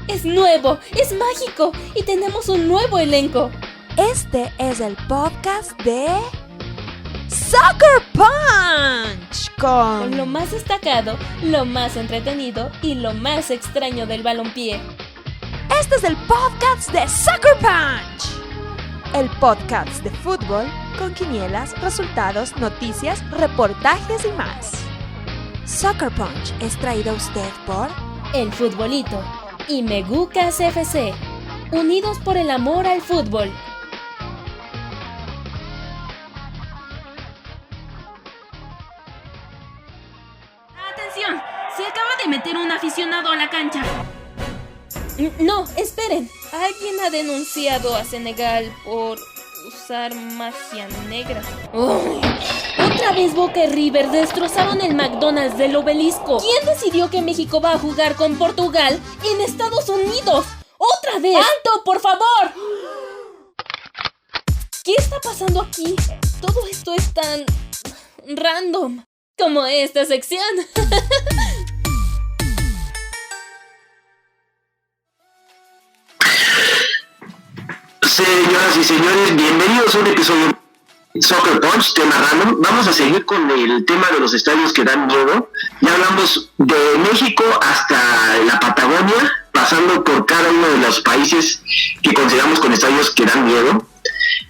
es nuevo, es mágico y tenemos un nuevo elenco. Este es el podcast de Soccer Punch Con lo más destacado, lo más entretenido y lo más extraño del balompié. Este es el podcast de Soccer Punch, el podcast de fútbol con quinielas, resultados, noticias, reportajes y más. Soccer Punch es traído a usted por El Futbolito y Megucas FC, unidos por el amor al fútbol. ¡Atención! Se acaba de meter un aficionado a la cancha. No, esperen. Alguien ha denunciado a Senegal por usar magia negra. ¡Uy! Otra vez Boca y River destrozaron el McDonald's del Obelisco. ¿Quién decidió que México va a jugar con Portugal en Estados Unidos? ¡Otra vez! ¡Alto, por favor! ¿Qué está pasando aquí? Todo esto es tan random como esta sección. Señoras y señores, bienvenidos a un episodio de Soccer Punch, tema random. Vamos a seguir con el tema de los estadios que dan miedo. Ya hablamos de México hasta la Patagonia, pasando por cada uno de los países que consideramos con estadios que dan miedo.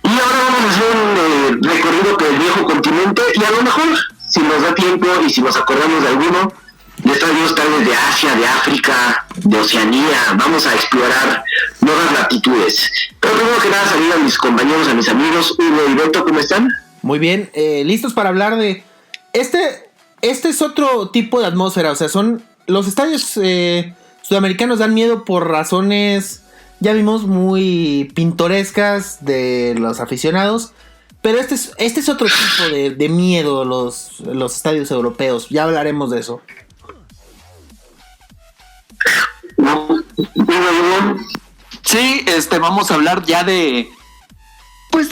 Y ahora vamos a hacer un recorrido por el viejo continente y a lo mejor, si nos da tiempo y si nos acordamos de alguno, de estadios tal vez de Asia, de África, de Oceanía, vamos a explorar nuevas latitudes. Pero primero que nada, saludo a mis compañeros, a mis amigos. Hugo y Beto, ¿cómo están? Muy bien, listos para hablar de... Este es otro tipo de atmósfera, o sea, son... Los estadios sudamericanos dan miedo por razones, ya vimos, muy pintorescas de los aficionados, pero este es otro tipo de miedo, los estadios europeos, ya hablaremos de eso. Sí, vamos a hablar ya de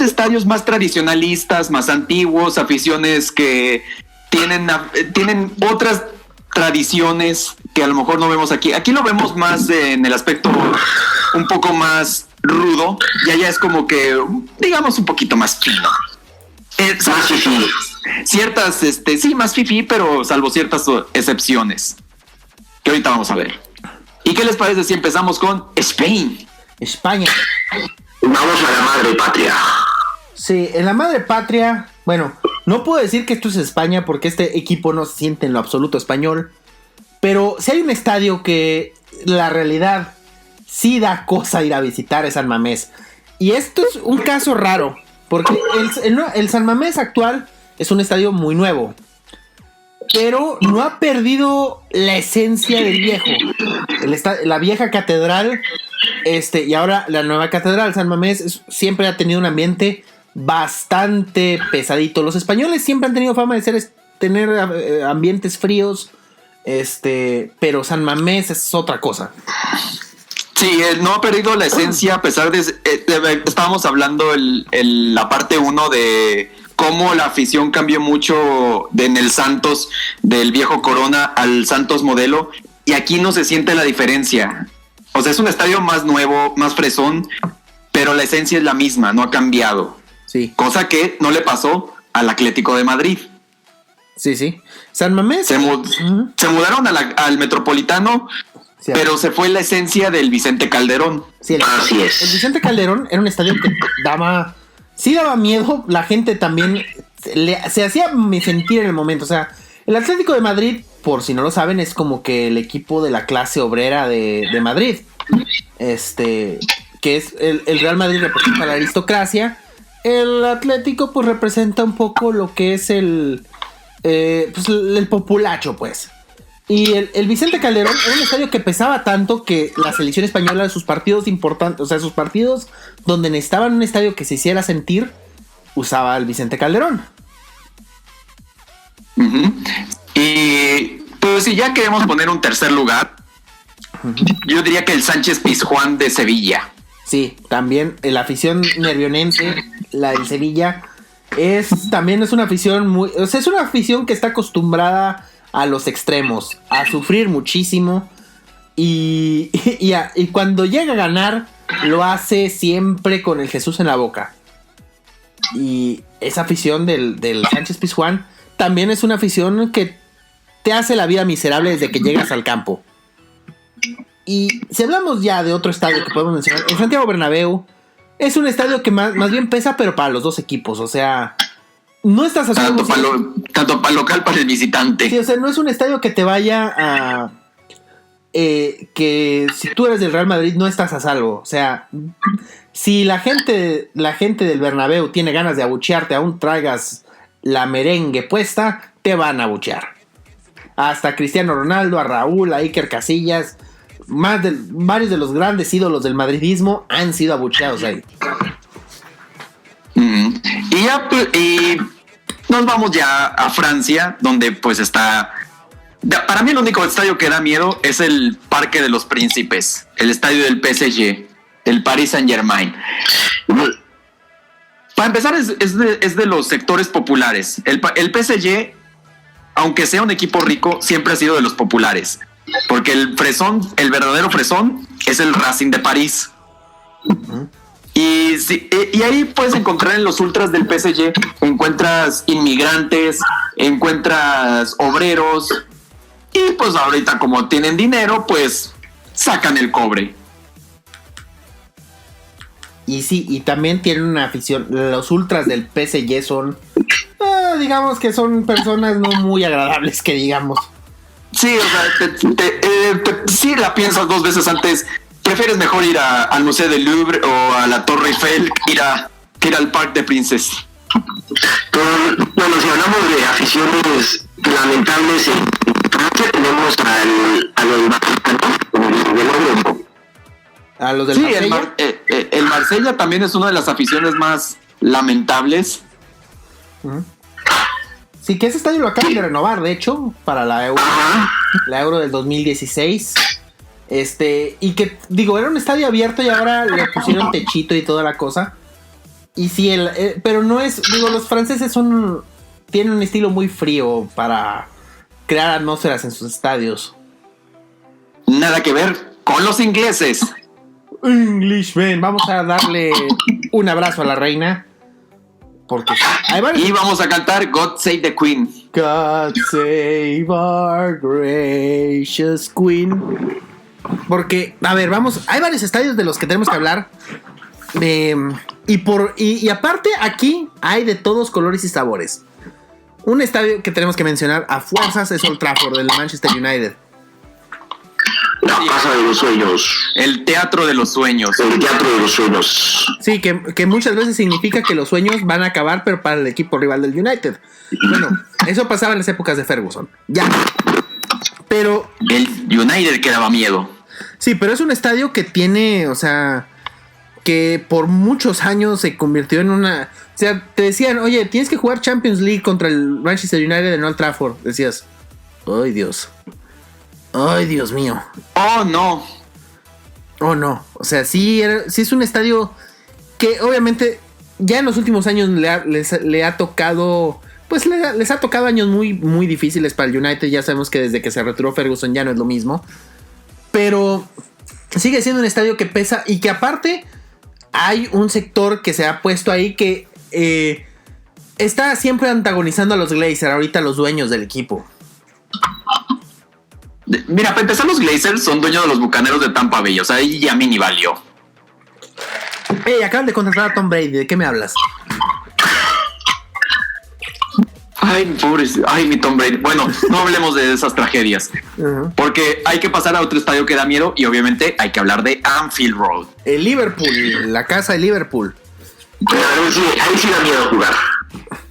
estadios más tradicionalistas, más antiguos, aficiones que tienen otras tradiciones que a lo mejor no vemos aquí. Aquí lo vemos más en el aspecto un poco más rudo, y allá es como que, digamos, un poquito más fino. Más fifí. Ciertas, sí, más fifí, pero salvo ciertas excepciones que ahorita vamos a ver. ¿Y qué les parece si empezamos con España? Vamos a la madre patria. Sí, en la madre patria, bueno, no puedo decir que esto es España porque este equipo no se siente en lo absoluto español, pero si hay un estadio que la realidad sí da cosa ir a visitar, es San Mamés. Y esto es un caso raro, porque el San Mamés actual es un estadio muy nuevo, pero no ha perdido la esencia del viejo. La vieja catedral, y ahora la nueva catedral, San Mamés, siempre ha tenido un ambiente bastante pesadito. Los españoles siempre han tenido fama de tener ambientes fríos, pero San Mamés es otra cosa. Sí, no ha perdido la esencia a pesar de estábamos hablando la parte 1 de cómo la afición cambió mucho en el Santos, del viejo Corona al Santos modelo, y aquí no se siente la diferencia. O sea, es un estadio más nuevo, más fresón, pero la esencia es la misma, no ha cambiado. Sí. Cosa que no le pasó al Atlético de Madrid. Sí. San Mamés. Se mudaron al Metropolitano, sí, pero se fue la esencia del Vicente Calderón. Sí, así es. El Vicente Calderón era un estadio que daba miedo. La gente también se hacía sentir en el momento. O sea, el Atlético de Madrid, por si no lo saben, es como que el equipo de la clase obrera de Madrid. Que es el Real Madrid representa la aristocracia. El Atlético pues representa un poco lo que es el populacho, pues. Y el Vicente Calderón era un estadio que pesaba tanto que la selección española, sus partidos importantes, o sea, sus partidos donde necesitaban un estadio que se hiciera sentir, usaba el Vicente Calderón. Uh-huh. Y pues si ya queremos poner un tercer lugar, yo diría que el Sánchez Pizjuán de Sevilla. Sí, también la afición nervionense, la del Sevilla, también es una afición es una afición que está acostumbrada a los extremos, a sufrir muchísimo, Y cuando llega a ganar, lo hace siempre con el Jesús en la boca. Y esa afición del Sánchez Pizjuán también es una afición que te hace la vida miserable desde que llegas al campo. Y si hablamos ya de otro estadio que podemos mencionar, el Santiago Bernabéu es un estadio que más bien pesa, pero para los dos equipos. O sea, no estás a salvo. Tanto para el local, para el visitante. Sí, o sea, no es un estadio que te vaya a... que si tú eres del Real Madrid no estás a salvo. O sea, si la gente del Bernabéu tiene ganas de abuchearte, aún traigas la merengue puesta, te van a abuchear. Hasta Cristiano Ronaldo, a Raúl, a Iker Casillas, varios de los grandes ídolos del madridismo han sido abucheados ahí. Y nos vamos ya a Francia, donde pues está... Para mí el único estadio que da miedo es el Parque de los Príncipes, el estadio del PSG, el Paris Saint-Germain. Para empezar, es de los sectores populares. El PSG, aunque sea un equipo rico, siempre ha sido de los populares. Porque el verdadero fresón, es el Racing de París. Y ahí puedes encontrar en los ultras del PSG, encuentras inmigrantes, encuentras obreros. Y pues ahorita como tienen dinero, pues sacan el cobre. Y sí, y también tienen una afición. Los ultras del PSG son, digamos que son personas no muy agradables, que digamos. Sí, o sea, sí la piensas dos veces antes. Prefieres mejor ir al Museo del Louvre o a la Torre Eiffel que ir al Parc des Princes. Bueno, si hablamos de aficiones lamentables, ¿qué tenemos a los mexicanos? A los del sí, Marsella. El Marsella también es una de las aficiones más lamentables. Sí, que ese estadio lo acaban de renovar, de hecho, para la Euro del 2016. Y que, digo, era un estadio abierto y ahora le pusieron techito y toda la cosa. Y sí, pero no es, digo, los franceses tienen un estilo muy frío para crear atmósferas en sus estadios. Nada que ver con los ingleses. Englishman, vamos a darle un abrazo a la reina. Porque y vamos a cantar God Save the Queen. God save our gracious Queen. Porque, a ver, hay varios estadios de los que tenemos que hablar. Y aparte, aquí hay de todos colores y sabores. Un estadio que tenemos que mencionar a fuerzas es Old Trafford, del Manchester United. La casa de los sueños. El teatro de los sueños. El teatro de los sueños. Sí, que muchas veces significa que los sueños van a acabar, pero para el equipo rival del United. Bueno, eso pasaba en las épocas de Ferguson. Ya. Pero el United que daba miedo. Sí, pero es un estadio que tiene, o sea, que por muchos años se convirtió en una... O sea, te decían, oye, tienes que jugar Champions League contra el Manchester United en Old Trafford. Decías, ¡ay, Dios! ¡Ay, Dios mío! ¡Oh, no! ¡Oh, no! O sea, sí es un estadio que obviamente ya en los últimos años le ha tocado... Pues les ha tocado años muy, muy difíciles para el United. Ya sabemos que desde que se retiró Ferguson ya no es lo mismo. Pero sigue siendo un estadio que pesa y que aparte hay un sector que se ha puesto ahí que está siempre antagonizando a los Glazers, ahorita los dueños del equipo. Mira, para empezar, los Glazers son dueños de los Bucaneros de Tampa Bay, o sea, ahí ya a mí ni valió. Acaban de contratar a Tom Brady, ¿de qué me hablas? Ay, mi Tom Brady. Bueno, no hablemos de esas tragedias. Porque hay que pasar a otro estadio que da miedo y obviamente hay que hablar de Anfield Road. El Liverpool, la casa de Liverpool. Ahí sí da miedo jugar.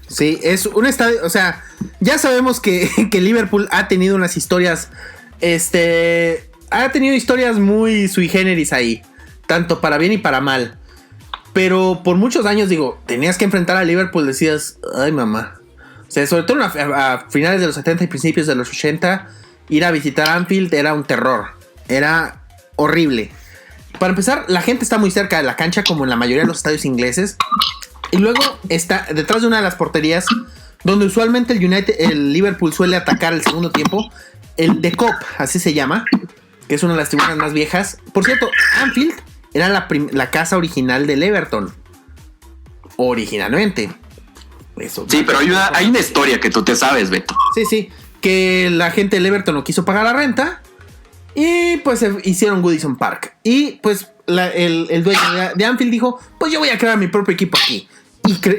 Sí, es un estadio, o sea, ya sabemos que Liverpool ha tenido unas historias, ha tenido historias muy sui generis ahí, tanto para bien y para mal. Pero por muchos años, digo, tenías que enfrentar a Liverpool, decías, ay mamá. O sea, sobre todo a finales de los 70 y principios de los 80, ir a visitar Anfield era un terror. Era horrible. Para empezar, la gente está muy cerca de la cancha, como en la mayoría de los estadios ingleses. Y luego está detrás de una de las porterías, donde usualmente el Liverpool suele atacar el segundo tiempo. El The Kop, así se llama. que es una de las tribunas más viejas. Por cierto, Anfield era la casa original del Everton. Originalmente. Eso, sí, pero hay una historia que tú te sabes, Beto. Sí, que la gente del Everton no quiso pagar la renta y pues hicieron Goodison Park. Y pues el dueño de Anfield dijo, pues yo voy a crear mi propio equipo aquí.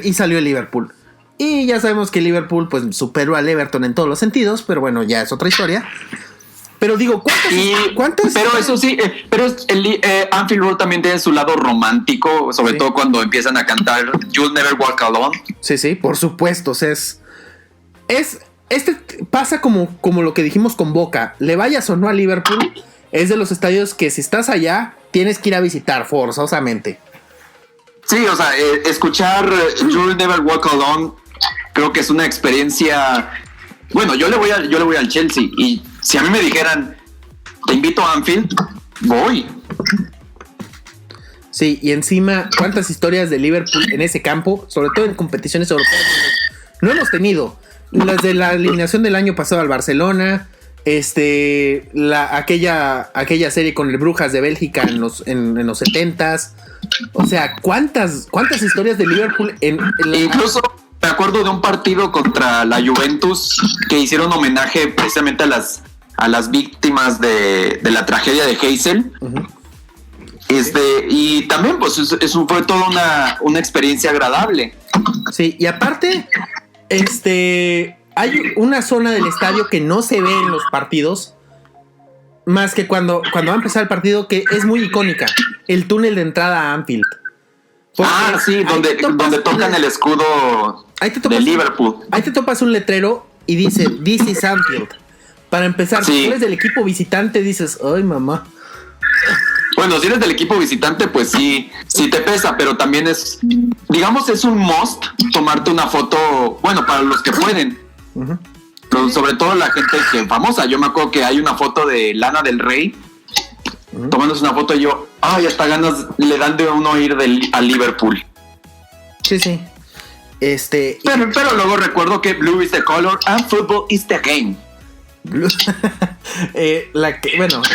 Y salió el Liverpool. Y ya sabemos que Liverpool pues superó al Everton en todos los sentidos, pero bueno, ya es otra historia. Pero digo, ¿cuántos? Pero eso sí, pero Anfield Road también tiene su lado romántico, sobre todo cuando empiezan a cantar You'll Never Walk Alone. Sí, por supuesto. O sea, pasa como lo que dijimos con Boca. Le vayas o no a Liverpool, es de los estadios que si estás allá, tienes que ir a visitar forzosamente. Sí, o sea, escuchar You'll Never Walk Alone creo que es una experiencia. Bueno, yo le voy al Chelsea y si a mí me dijeran te invito a Anfield, voy. Sí, y encima cuántas historias de Liverpool en ese campo, sobre todo en competiciones europeas, no hemos tenido. Las de la eliminación del año pasado al Barcelona, aquella serie con el Brujas de Bélgica en los 70s. O sea, ¿cuántas historias de Liverpool Incluso me acuerdo de un partido contra la Juventus que hicieron homenaje precisamente a las víctimas de la tragedia de Heysel. Uh-huh. Y también pues eso fue toda una experiencia agradable. Sí, y aparte hay una zona del estadio que no se ve en los partidos más que cuando va a empezar el partido, que es muy icónica, el túnel de entrada a Anfield. Sí, donde tocan el escudo de Liverpool. Ahí te topas un letrero y dice This is Anfield. Para empezar, si eres del equipo visitante dices, ay mamá. Bueno, si eres del equipo visitante, pues sí te pesa, pero también es un must tomarte una foto, bueno, para los que pueden. Uh-huh. Pero sobre todo la gente que es famosa. Yo me acuerdo que hay una foto de Lana del Rey tomándose una foto y yo, hasta ganas le dan de uno ir a Liverpool. Sí. Pero luego recuerdo que blue is the color and football is the game.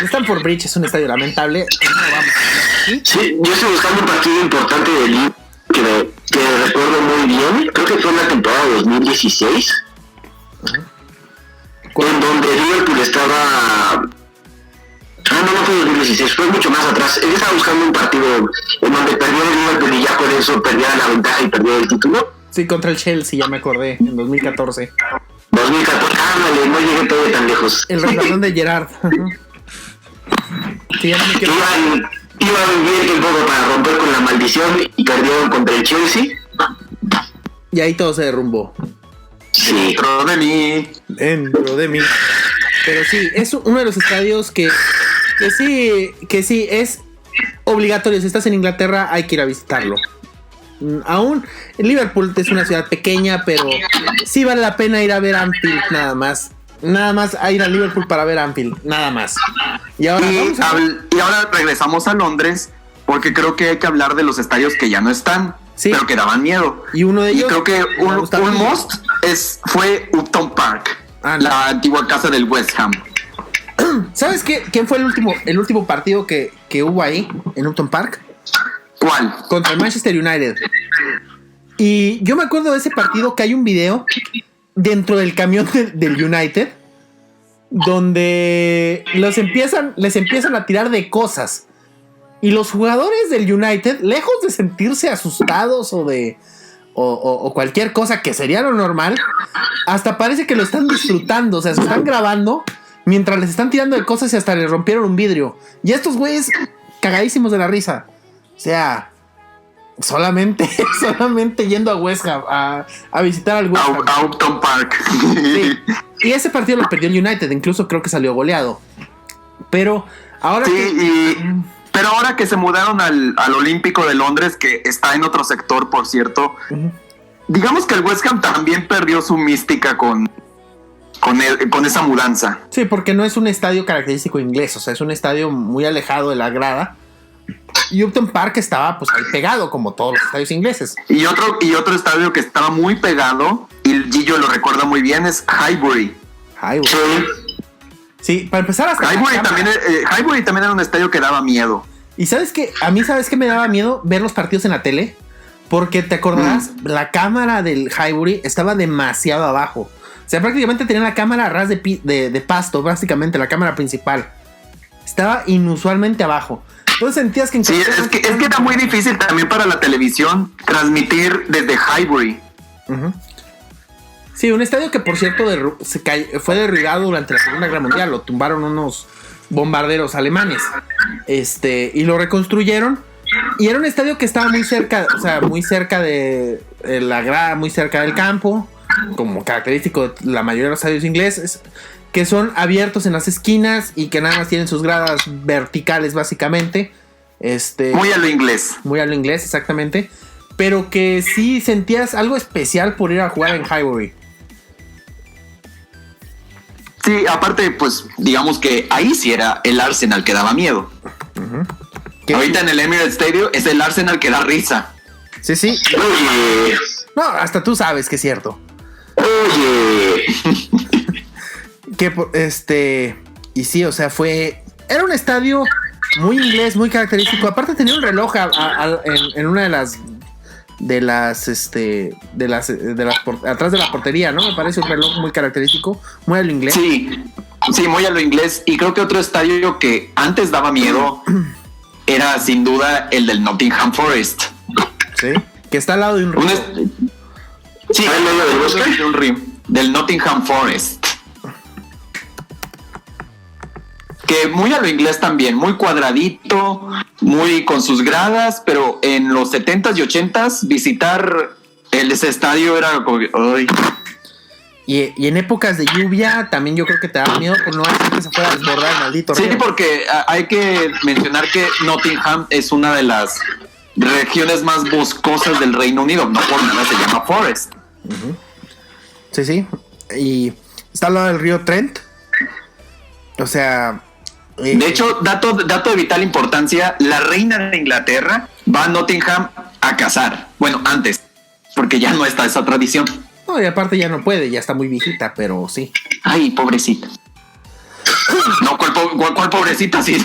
Stamford Bridge es un estadio lamentable. Sí, yo estoy buscando un partido importante de Liverpool que recuerdo muy bien. Creo que fue en la temporada 2016. Uh-huh. En donde Liverpool estaba... no fue 2016, fue mucho más atrás. Él estaba buscando un partido en donde perdió el Liverpool y ya con eso perdía la ventaja y perdió el título. Sí, contra el Chelsea, ya me acordé, en 2014. 2014, no llegué todavía tan lejos. El resbalón de Gerrard. Sí, iba bien un poco para romper con la maldición y perdieron contra el Chelsea. Y ahí todo se derrumbó. Sí. Dentro de mí. Pero sí, es uno de los estadios que sí es obligatorio. Si estás en Inglaterra hay que ir a visitarlo. Aún Liverpool es una ciudad pequeña, pero sí vale la pena ir a ver Anfield nada más a ir a Liverpool para ver Anfield, nada más. Y ahora regresamos a Londres porque creo que hay que hablar de los estadios que ya no están, pero que daban miedo. Y uno de ellos, creo que un must fue Upton Park, la antigua casa del West Ham. ¿Sabes quién fue el último partido que hubo ahí en Upton Park? ¿Cuál? Contra el Manchester United. Y yo me acuerdo de ese partido que hay un video dentro del camión del United donde les empiezan a tirar de cosas. Y los jugadores del United, lejos de sentirse asustados o cualquier cosa que sería lo normal, hasta parece que lo están disfrutando. O sea, se están grabando mientras les están tirando de cosas y hasta les rompieron un vidrio. Y estos güeyes cagadísimos de la risa. O sea, solamente yendo a West Ham a visitar al West Ham. A Upton Park. Sí. Y ese partido lo perdió el United, incluso creo que salió goleado. Pero ahora pero ahora que se mudaron al Olímpico de Londres, que está en otro sector, por cierto, uh-huh, digamos que el West Ham también perdió su mística con esa mudanza. Sí, porque no es un estadio característico inglés, o sea, es un estadio muy alejado de la grada. Y Upton Park estaba pues ahí pegado, como todos los estadios ingleses. Y otro estadio que estaba muy pegado, y Gillo lo recuerda muy bien, es Highbury. Sí, para empezar hasta Highbury también era un estadio que daba miedo. Y ¿sabes qué? A mí, ¿sabes qué me daba miedo? Ver los partidos en la tele. Porque, ¿te acordarás? La cámara del Highbury estaba demasiado abajo. O sea, prácticamente tenía la cámara a ras de pasto, básicamente, la cámara principal. Estaba inusualmente abajo. Entonces sentías que... Sí, es que era muy difícil también para la televisión transmitir desde Highbury. Uh-huh. Sí, un estadio que, por cierto, fue derribado durante la Segunda Guerra Mundial. Lo tumbaron unos bombarderos alemanes. Y lo reconstruyeron. Y era un estadio que estaba muy cerca, o sea, muy cerca de la grada, muy cerca del campo, como característico de la mayoría de los estadios ingleses, que son abiertos en las esquinas y que nada más tienen sus gradas verticales, básicamente. Muy a lo inglés. Muy a lo inglés, exactamente. Pero que sí sentías algo especial por ir a jugar en Highbury. Sí, aparte, pues, digamos que ahí sí era el Arsenal que daba miedo. Uh-huh. Ahorita en el Emirates Stadium es el Arsenal que da risa. Sí, sí. Oye. No, hasta tú sabes que es cierto. Oye. Que y sí, o sea, era un estadio muy inglés, muy característico. Aparte tenía un reloj en una de las atrás de la portería, ¿no? Me parece un reloj muy característico, muy a lo inglés. Sí, muy a lo inglés. Y creo que otro estadio que antes daba miedo era sin duda el del Nottingham Forest. Sí, que está al lado de un río. Sí, al lado de un río. Del Nottingham Forest. Que muy a lo inglés también, muy cuadradito, muy con sus gradas, pero en los 70s y 80s visitar ese estadio era como que, ¡ay! Y en épocas de lluvia también yo creo que te da miedo por no hacer que se fuera a desbordar el maldito río. Sí, porque hay que mencionar que Nottingham es una de las regiones más boscosas del Reino Unido, no por nada se llama Forest. Uh-huh. Sí, sí, y está al lado del río Trent. O sea... De hecho, dato de vital importancia, la reina de Inglaterra va a Nottingham a cazar. Bueno, antes, porque ya no está esa tradición. No, y aparte ya no puede, ya está muy viejita, pero sí. Ay, pobrecita. No, ¿cuál pobrecita? Sí.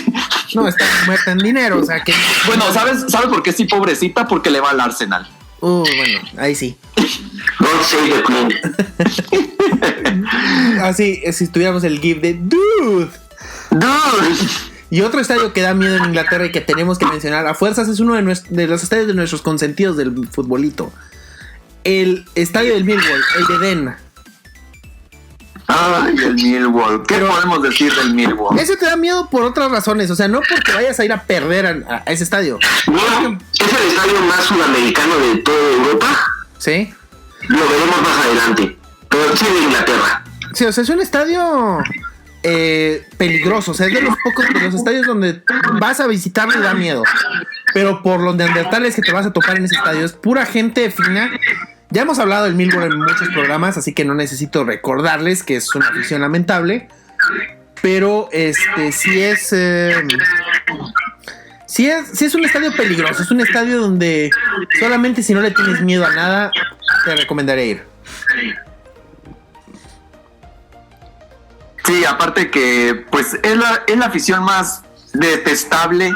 No, está muerta en dinero, o sea que... Bueno, ¿sabes por qué sí pobrecita? Porque le va al Arsenal. Bueno, ahí sí. God save the Queen. Así, si tuviéramos el GIF de Dude. Y otro estadio que da miedo en Inglaterra y que tenemos que mencionar a fuerzas es uno de los estadios de nuestros consentidos del futbolito. El estadio del Millwall, el de Den. Ay, el Millwall. ¿Qué podemos decir del Millwall? Ese te da miedo por otras razones, o sea, no porque vayas a ir a perder a ese estadio. No, es el estadio más sudamericano de toda Europa. Sí. Lo veremos más adelante. Pero sí de Inglaterra. Sí, o sea, es un estadio peligroso, o sea, es de los pocos de los estadios donde vas a visitarlo y da miedo. Pero por los neandertales que te vas a topar en ese estadio, es pura gente fina. Ya hemos hablado del Millwall en muchos programas, así que no necesito recordarles que es una afición lamentable. Pero sí es un estadio peligroso. Es un estadio donde solamente si no le tienes miedo a nada, te recomendaré ir. Sí, aparte que pues es la afición más detestable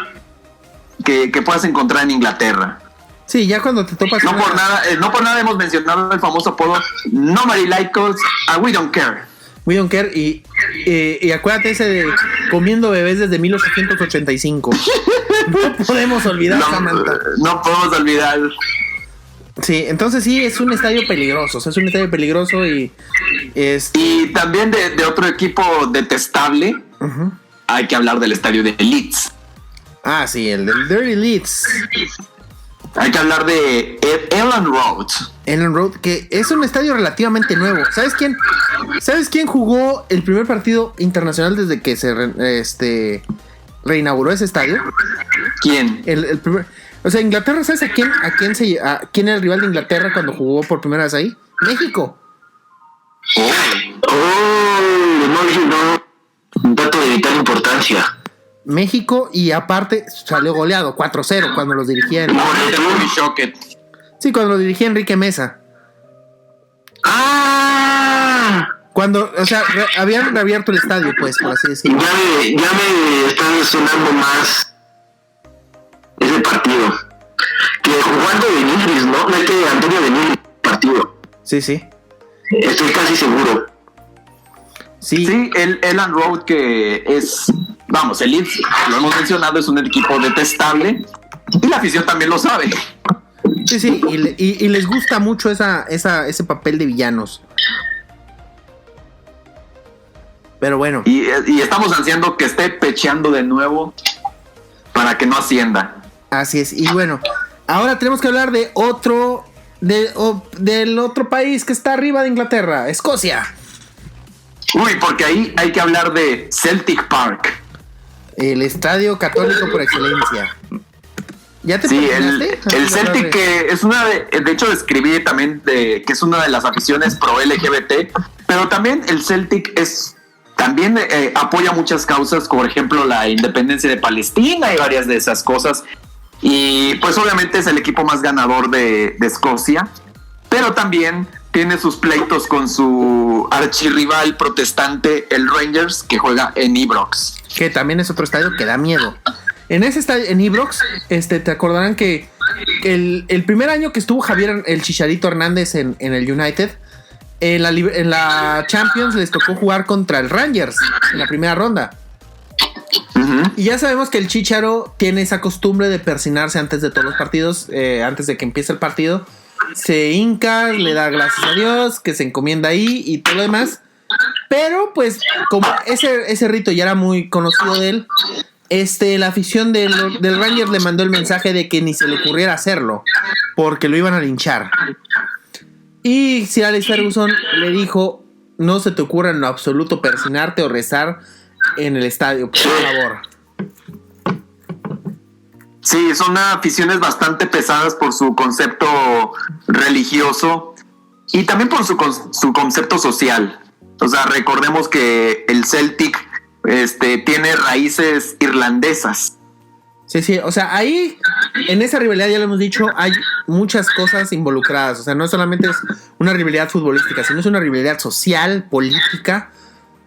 que puedas encontrar en Inglaterra. Sí, ya cuando te topas... No por nada hemos mencionado el famoso apodo Nobody likes us, we don't care. We don't care y acuérdate ese de comiendo bebés desde 1885. No podemos olvidar, Samantha. No podemos olvidar. Sí, entonces sí, es un estadio peligroso. O sea, es un estadio peligroso y... Y también de otro equipo detestable, uh-huh. Hay que hablar del estadio de Leeds. Ah, sí, el del Dirty Leeds. Hay que hablar de Elland Road. Elland Road, que es un estadio relativamente nuevo. ¿Sabes quién jugó el primer partido internacional desde que se reinauguró ese estadio? ¿Quién? El primer... O sea, Inglaterra, ¿sabes a quién era el rival de Inglaterra cuando jugó por primera vez ahí? México. No. Un dato de vital importancia. México, y aparte salió goleado 4-0 cuando los dirigía Sí, cuando lo dirigía Enrique Mesa. Cuando, o sea, habían reabierto el estadio, pues, por así decirlo. Ya me está sonando más ese partido. Que jugando de Nigris, ¿no? No es que Antonio de Nigris partido. Sí. Estoy casi seguro. Sí, el Elland Road, que es, vamos, el Leeds, lo hemos mencionado, es un equipo detestable y la afición también lo sabe. Sí, y les gusta mucho ese papel de villanos. Pero bueno. Y estamos ansiando que esté pecheando de nuevo para que no ascienda. Así es, y bueno, ahora tenemos que hablar de del otro país que está arriba de Inglaterra, Escocia. Uy, porque ahí hay que hablar de Celtic Park. El estadio católico por excelencia. ¿Ya te el Celtic, que es una de hecho describí también que es una de las aficiones pro LGBT, pero también el Celtic también apoya muchas causas, por ejemplo la independencia de Palestina y varias de esas cosas. Y pues obviamente es el equipo más ganador de Escocia, pero también tiene sus pleitos con su archirrival protestante, el Rangers, que juega en Ibrox. Que también es otro estadio que da miedo. En ese estadio, en Ibrox, te acordarán que el primer año que estuvo Javier el Chicharito Hernández en el United, en la Champions les tocó jugar contra el Rangers en la primera ronda. Uh-huh. Y ya sabemos que el Chicharo tiene esa costumbre de persinarse antes de todos los partidos, antes de que empiece el partido. Se hinca, le da gracias a Dios, que se encomienda ahí y todo lo demás. Pero pues como ese rito ya era muy conocido de él, la afición del Rangers le mandó el mensaje de que ni se le ocurriera hacerlo, porque lo iban a linchar. Y Sir Alex Ferguson le dijo: no se te ocurra en lo absoluto persinarte o rezar en el estadio, por favor. Sí, son aficiones bastante pesadas por su concepto religioso y también por su concepto social. O sea, recordemos que el Celtic tiene raíces irlandesas. Sí, o sea, ahí en esa rivalidad, ya lo hemos dicho, hay muchas cosas involucradas. O sea, no solamente es una rivalidad futbolística, sino es una rivalidad social, política.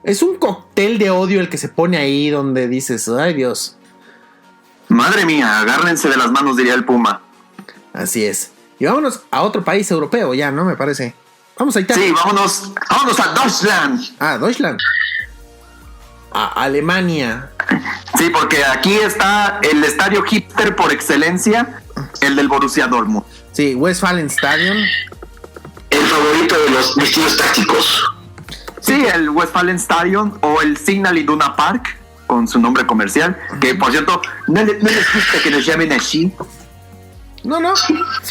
Es un cóctel de odio el que se pone ahí, donde dices: ay, Dios. Madre mía, agárrense de las manos, diría el Puma. Así es. Y vámonos a otro país europeo ya, ¿no? Me parece. Vamos a Italia. Sí, vámonos a Deutschland. Deutschland. A Alemania. Sí, porque aquí está el estadio hipster por excelencia, el del Borussia Dortmund. Sí, Westfalenstadion. El favorito de los destinos tácticos. Sí, el Westfalenstadion o el Signal Iduna Park, con su nombre comercial, que por cierto, no les gusta que nos llamen así. No,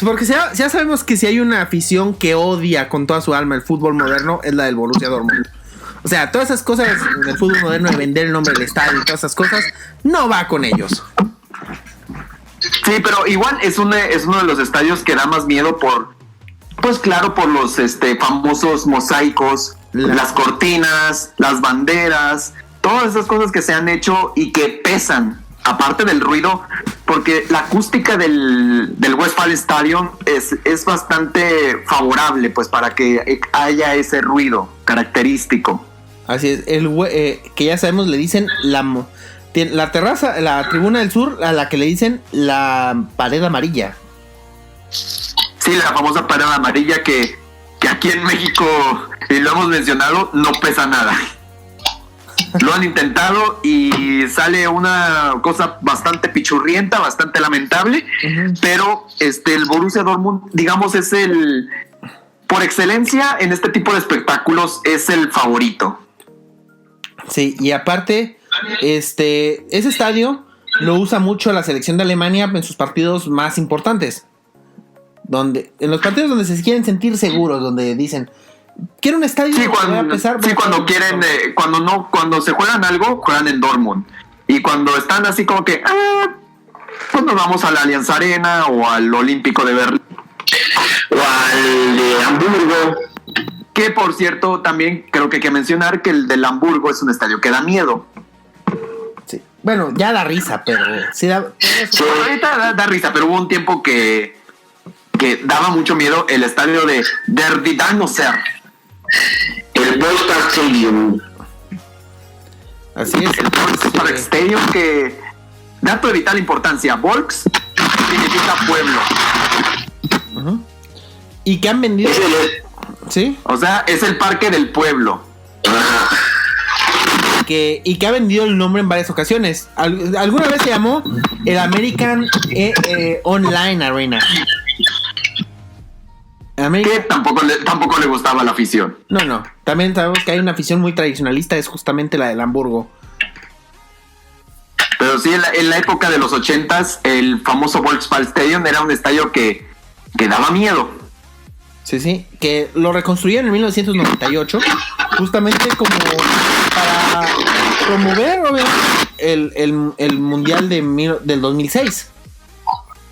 porque ya sabemos que si hay una afición que odia con toda su alma el fútbol moderno, es la del Borussia Dortmund. O sea, todas esas cosas del fútbol moderno, de vender el nombre del estadio y todas esas cosas, no va con ellos. Sí, pero igual es uno de los estadios que da más miedo por los famosos mosaicos, las cortinas, las banderas, todas esas cosas que se han hecho y que pesan, aparte del ruido, porque la acústica del Westfalenstadion es bastante favorable, pues, para que haya ese ruido característico. Así es, que ya sabemos, le dicen la terraza, la tribuna del sur, a la que le dicen la pared amarilla. Sí, la famosa pared amarilla que aquí en México, y lo hemos mencionado, no pesa nada. Lo han intentado y sale una cosa bastante pichurrienta, bastante lamentable, uh-huh. Pero el Borussia Dortmund, digamos, es por excelencia en este tipo de espectáculos, es el favorito. Sí, y aparte, ese estadio lo usa mucho la selección de Alemania en sus partidos más importantes. En los partidos donde se quieren sentir seguros, donde dicen: quiero un estadio que vaya a pesar. Sí, cuando quieren, cuando se juegan algo, juegan en Dortmund. Y cuando están así como que, pues nos vamos a la Allianz Arena o al Olímpico de Berlín. O al de Hamburgo. Que por cierto, también creo que hay que mencionar que el del Hamburgo es un estadio que da miedo. Sí. Bueno, ya da risa, pero sí da. Sí, ahorita da risa, pero hubo un tiempo que daba mucho miedo el estadio de Der Dinosaur. El el Volkspark Stadium. Así es. El Volkspark Stadium, que, dato de vital importancia, Volks significa pueblo. Uh-huh. Y que han vendido. Sí. O sea, es el parque del pueblo. Y que ha vendido el nombre en varias ocasiones. Alguna vez se llamó el American Online Arena. Que tampoco le gustaba a la afición. No. También sabemos que hay una afición muy tradicionalista, es justamente la del Hamburgo. Pero sí, en la época de los 80s, el famoso Volkswagen Stadium era un estadio que daba miedo. Sí, que lo reconstruyeron en 1998, justamente como para promover, obviamente, el Mundial del 2006.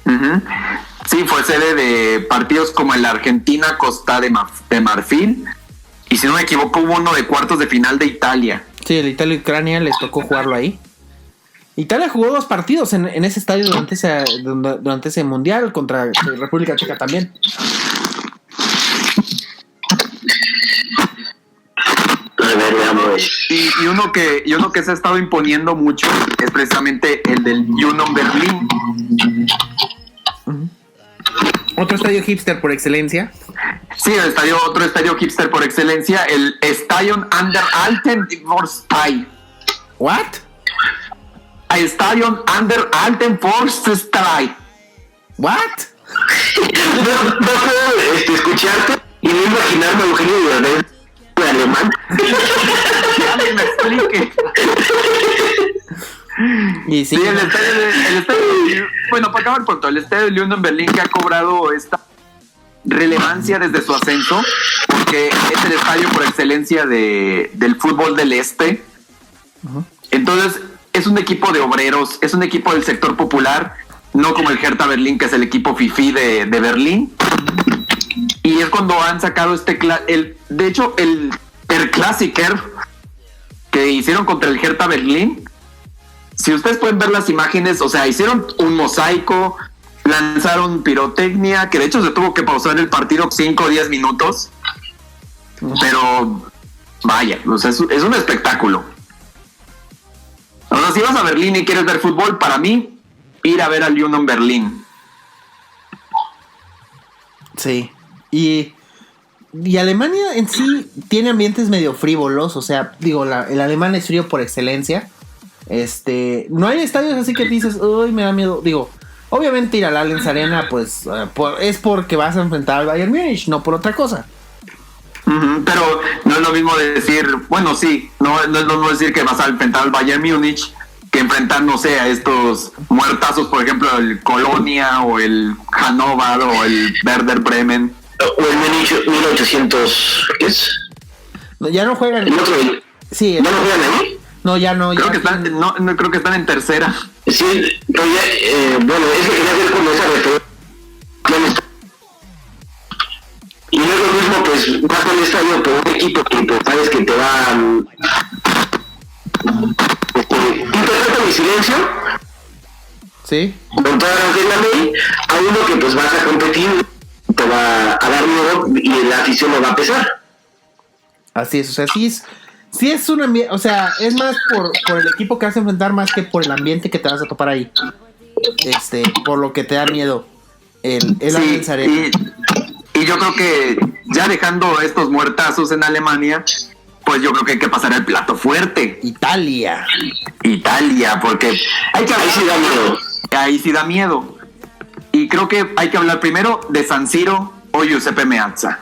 Uh-huh. Sí, fue sede de partidos como el Argentina, Costa de Marfil, y si no me equivoco hubo uno de cuartos de final de Italia. Sí, el Italia y Ucrania les tocó jugarlo ahí. Italia jugó 2 partidos en ese estadio durante ese Mundial, contra República Checa también. A ver, veamos. Y uno que se ha estado imponiendo mucho es precisamente el del Union Berlin. Uh-huh. Otro estadio hipster por excelencia. Sí, otro estadio hipster por excelencia, el Stadion an der Alten Forstei. ¿What? El Stadion an der Alten Forstei. ¿What? No puedo escucharte y no imaginarme a Eugenio de alemán. Que alguien me explique. Y sí, el estadio, bueno, para acabar pronto, el estadio de Union Berlin, que ha cobrado esta relevancia desde su ascenso, porque es el estadio por excelencia del fútbol del este. Uh-huh. Entonces es un equipo de obreros, es un equipo del sector popular, no como el Hertha Berlín, que es el equipo fifí de Berlín. Y es cuando han sacado de hecho el Klassiker que hicieron contra el Hertha Berlín. Si ustedes pueden ver las imágenes, o sea, hicieron un mosaico, lanzaron pirotecnia, que de hecho se tuvo que pausar el partido 5 o 10 minutos. Pero vaya, o sea, es un espectáculo. O sea, si vas a Berlín y quieres ver fútbol, para mí, ir a ver al Union Berlin. Sí. Y Alemania en sí tiene ambientes medio frívolos, o sea, digo, el alemán es frío por excelencia. No hay estadios así que dices, uy, me da miedo. Digo, obviamente ir al Allianz Arena, pues, es porque vas a enfrentar al Bayern Múnich, no por otra cosa. Uh-huh, pero no es lo mismo decir, bueno, sí, no es lo mismo decir que vas a enfrentar al Bayern Múnich que enfrentar, no sé, a estos muertazos, por ejemplo, el Colonia o el Hannover o el Werder Bremen. O el Múnich 1800, ¿qué es? No, ya no juegan. ¿El otro? Sí, ¿No lo juegan ahí? No, ya no. Creo ya que creo que están en tercera. Sí, pero ya, bueno, es que quería ver como esa referencia. Y no es lo mismo, pues, vas al estadio por un equipo que pues, sabes que te va... interpreta mi silencio. Sí. Con todas las de la ley, a uno que pues vas a competir, te va a dar miedo y la afición lo va a pesar. Así es, o sea, sí es un ambiente, o sea, es más por el equipo que vas a enfrentar más que por el ambiente que te vas a topar ahí. Por lo que te da miedo el Allianz Arena. Y yo creo que ya dejando estos muertazos en Alemania, pues yo creo que hay que pasar al plato fuerte. Italia, porque ahí sí da miedo. Ahí sí da miedo. Y creo que hay que hablar primero de San Siro o Giuseppe Meazza.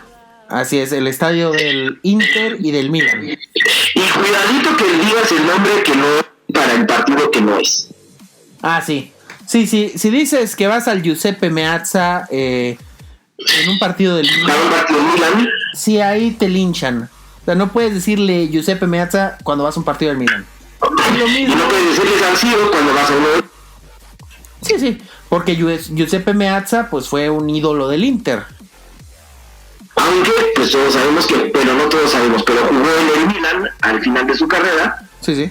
Así es, el estadio del Inter y del Milan. Y cuidadito que digas el nombre que no es para el partido que no es. Ah, sí. Sí, si dices que vas al Giuseppe Meazza en un partido del Milan, sí, ahí te linchan. O sea, no puedes decirle Giuseppe Meazza cuando vas a un partido del Milan. Es lo mismo. Y no puedes decirle San Siro cuando vas a uno. Sí, porque Giuseppe Meazza pues fue un ídolo del Inter. Aunque, pues todos sabemos que, pero no todos sabemos, pero jugó en el Milan al final de su carrera. Sí.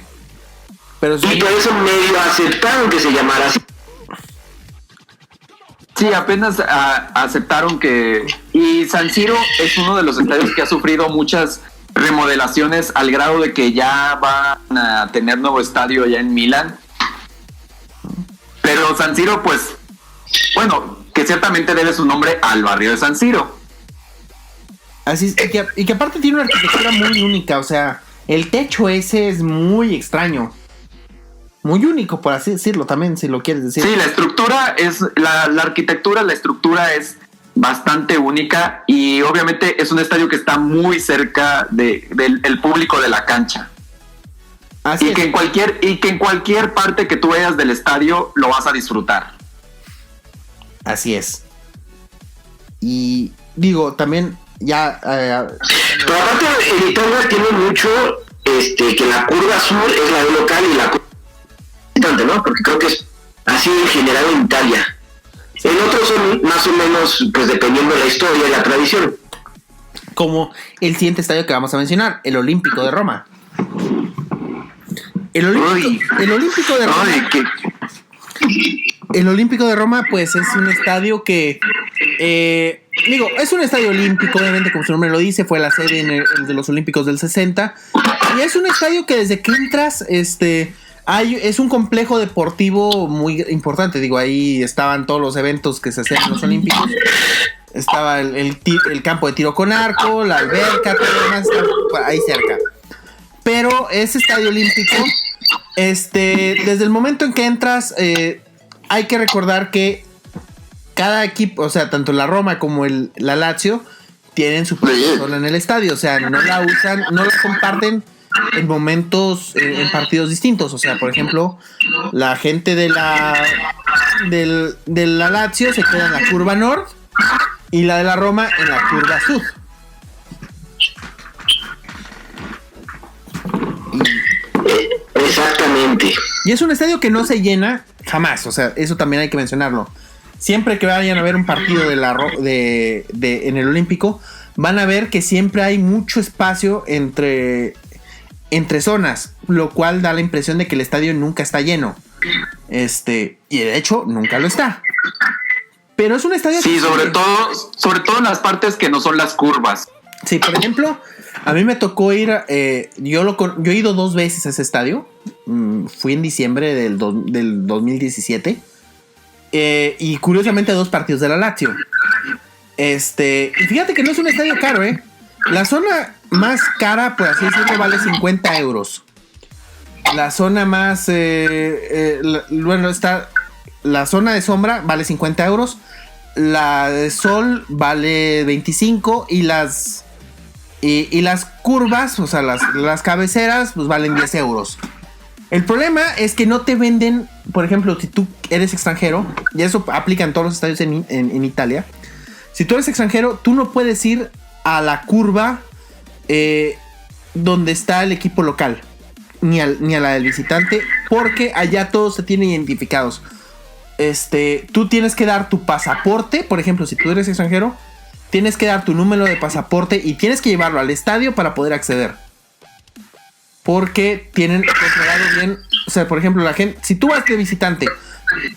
Pero sí. Y por eso medio aceptaron que se llamara así. Sí, apenas aceptaron que... Y San Siro es uno de los estadios que ha sufrido muchas remodelaciones al grado de que ya van a tener nuevo estadio allá en Milán. Pero San Siro, pues, bueno, que ciertamente debe su nombre al barrio de San Siro. Así es, y que aparte tiene una arquitectura muy única, o sea, el techo ese es muy extraño. Muy único, por así decirlo, también, si lo quieres decir. Sí, la estructura es, la arquitectura, la estructura es bastante única y obviamente es un estadio que está muy cerca del público de la cancha. Así y es. que en cualquier parte que tú veas del estadio lo vas a disfrutar. Así es. Y digo, también ya... Pero aparte en Italia tiene mucho que la curva sur es la de local y la curva visitante, ¿no? Porque creo que es así en general en Italia. En otros son más o menos, pues dependiendo de la historia y la tradición. como el siguiente estadio que vamos a mencionar, el Olímpico de Roma. El Olímpico de Roma. El Olímpico de Roma, pues es un estadio que, es un estadio olímpico, obviamente, como su nombre lo dice, fue la sede en el de los Olímpicos del 60. Y es un estadio que desde que entras, es un complejo deportivo muy importante. Digo, ahí estaban todos los eventos que se hacían en los Olímpicos. Estaba el campo de tiro con arco, la alberca, todo lo demás estaba ahí cerca. Pero ese estadio olímpico, desde el momento en que entras, hay que recordar que cada equipo, o sea, tanto la Roma como la Lazio, tienen su propia zona en el estadio. O sea, no la usan, no la comparten en momentos, en partidos distintos. O sea, por ejemplo, la gente de la Lazio se queda en la curva norte y la de la Roma en la curva sur. Exactamente. Y es un estadio que no se llena jamás, o sea, eso también hay que mencionarlo. Siempre que vayan a ver un partido en el Olímpico, van a ver que siempre hay mucho espacio entre zonas, lo cual da la impresión de que el estadio nunca está lleno. Y de hecho, nunca lo está. Pero es un estadio... Sí, sobre todo en las partes que no son las curvas. Sí, por ejemplo, a mí me tocó ir, yo he ido 2 veces a ese estadio. Fui en diciembre del 2017. Y curiosamente a 2 partidos de la Lazio. Y fíjate que no es un estadio caro, La zona más cara, por así decirlo, vale 50 euros. La zona más... está... La zona de sombra vale 50 euros. La de sol vale 25. Y las curvas, o sea, las cabeceras, pues valen 10 euros. El problema es que no te venden, por ejemplo, si tú eres extranjero, y eso aplica en todos los estadios en Italia. Si tú eres extranjero, tú no puedes ir a la curva donde está el equipo local, ni a la del visitante, porque allá todos se tienen identificados. Tú tienes que dar tu pasaporte, por ejemplo, si tú eres extranjero, tienes que dar tu número de pasaporte y tienes que llevarlo al estadio para poder acceder. Porque tienen controlado bien. O sea, por ejemplo, la gente, si tú vas de visitante,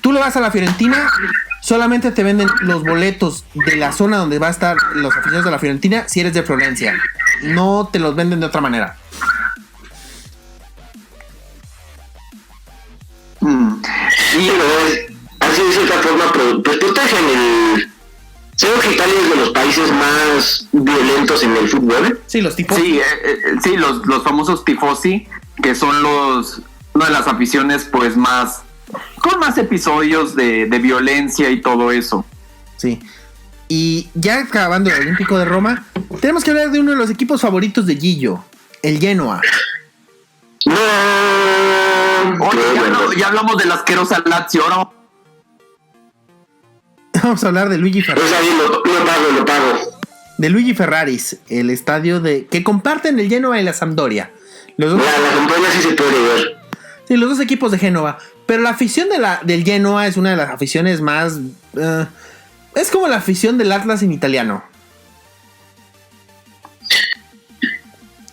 tú le vas a la Fiorentina, solamente te venden los boletos de la zona donde va a estar los aficionados de la Fiorentina si eres de Florencia. No te los venden de otra manera. Sí, así de cierta forma, pues protegen el... Creo que Italia es de los países más violentos en el fútbol. Sí, los tifosi. Sí, los famosos tifosi, que son una de las aficiones pues con más episodios de violencia y todo eso. Sí. Y ya acabando el Olímpico de Roma, tenemos que hablar de uno de los equipos favoritos de Gillo, el Genoa. No. Oye, ya hablamos de la asquerosa Lazio, ahora vamos a hablar de Luigi Ferraris. Pues ahí lo pago. De Luigi Ferraris, el estadio que comparten el Genoa y la Sampdoria. La Sampdoria sí se puede ver. Sí, los 2 equipos de Génova. Pero la afición del Genoa es una de las aficiones más... es como la afición del Atlas en italiano.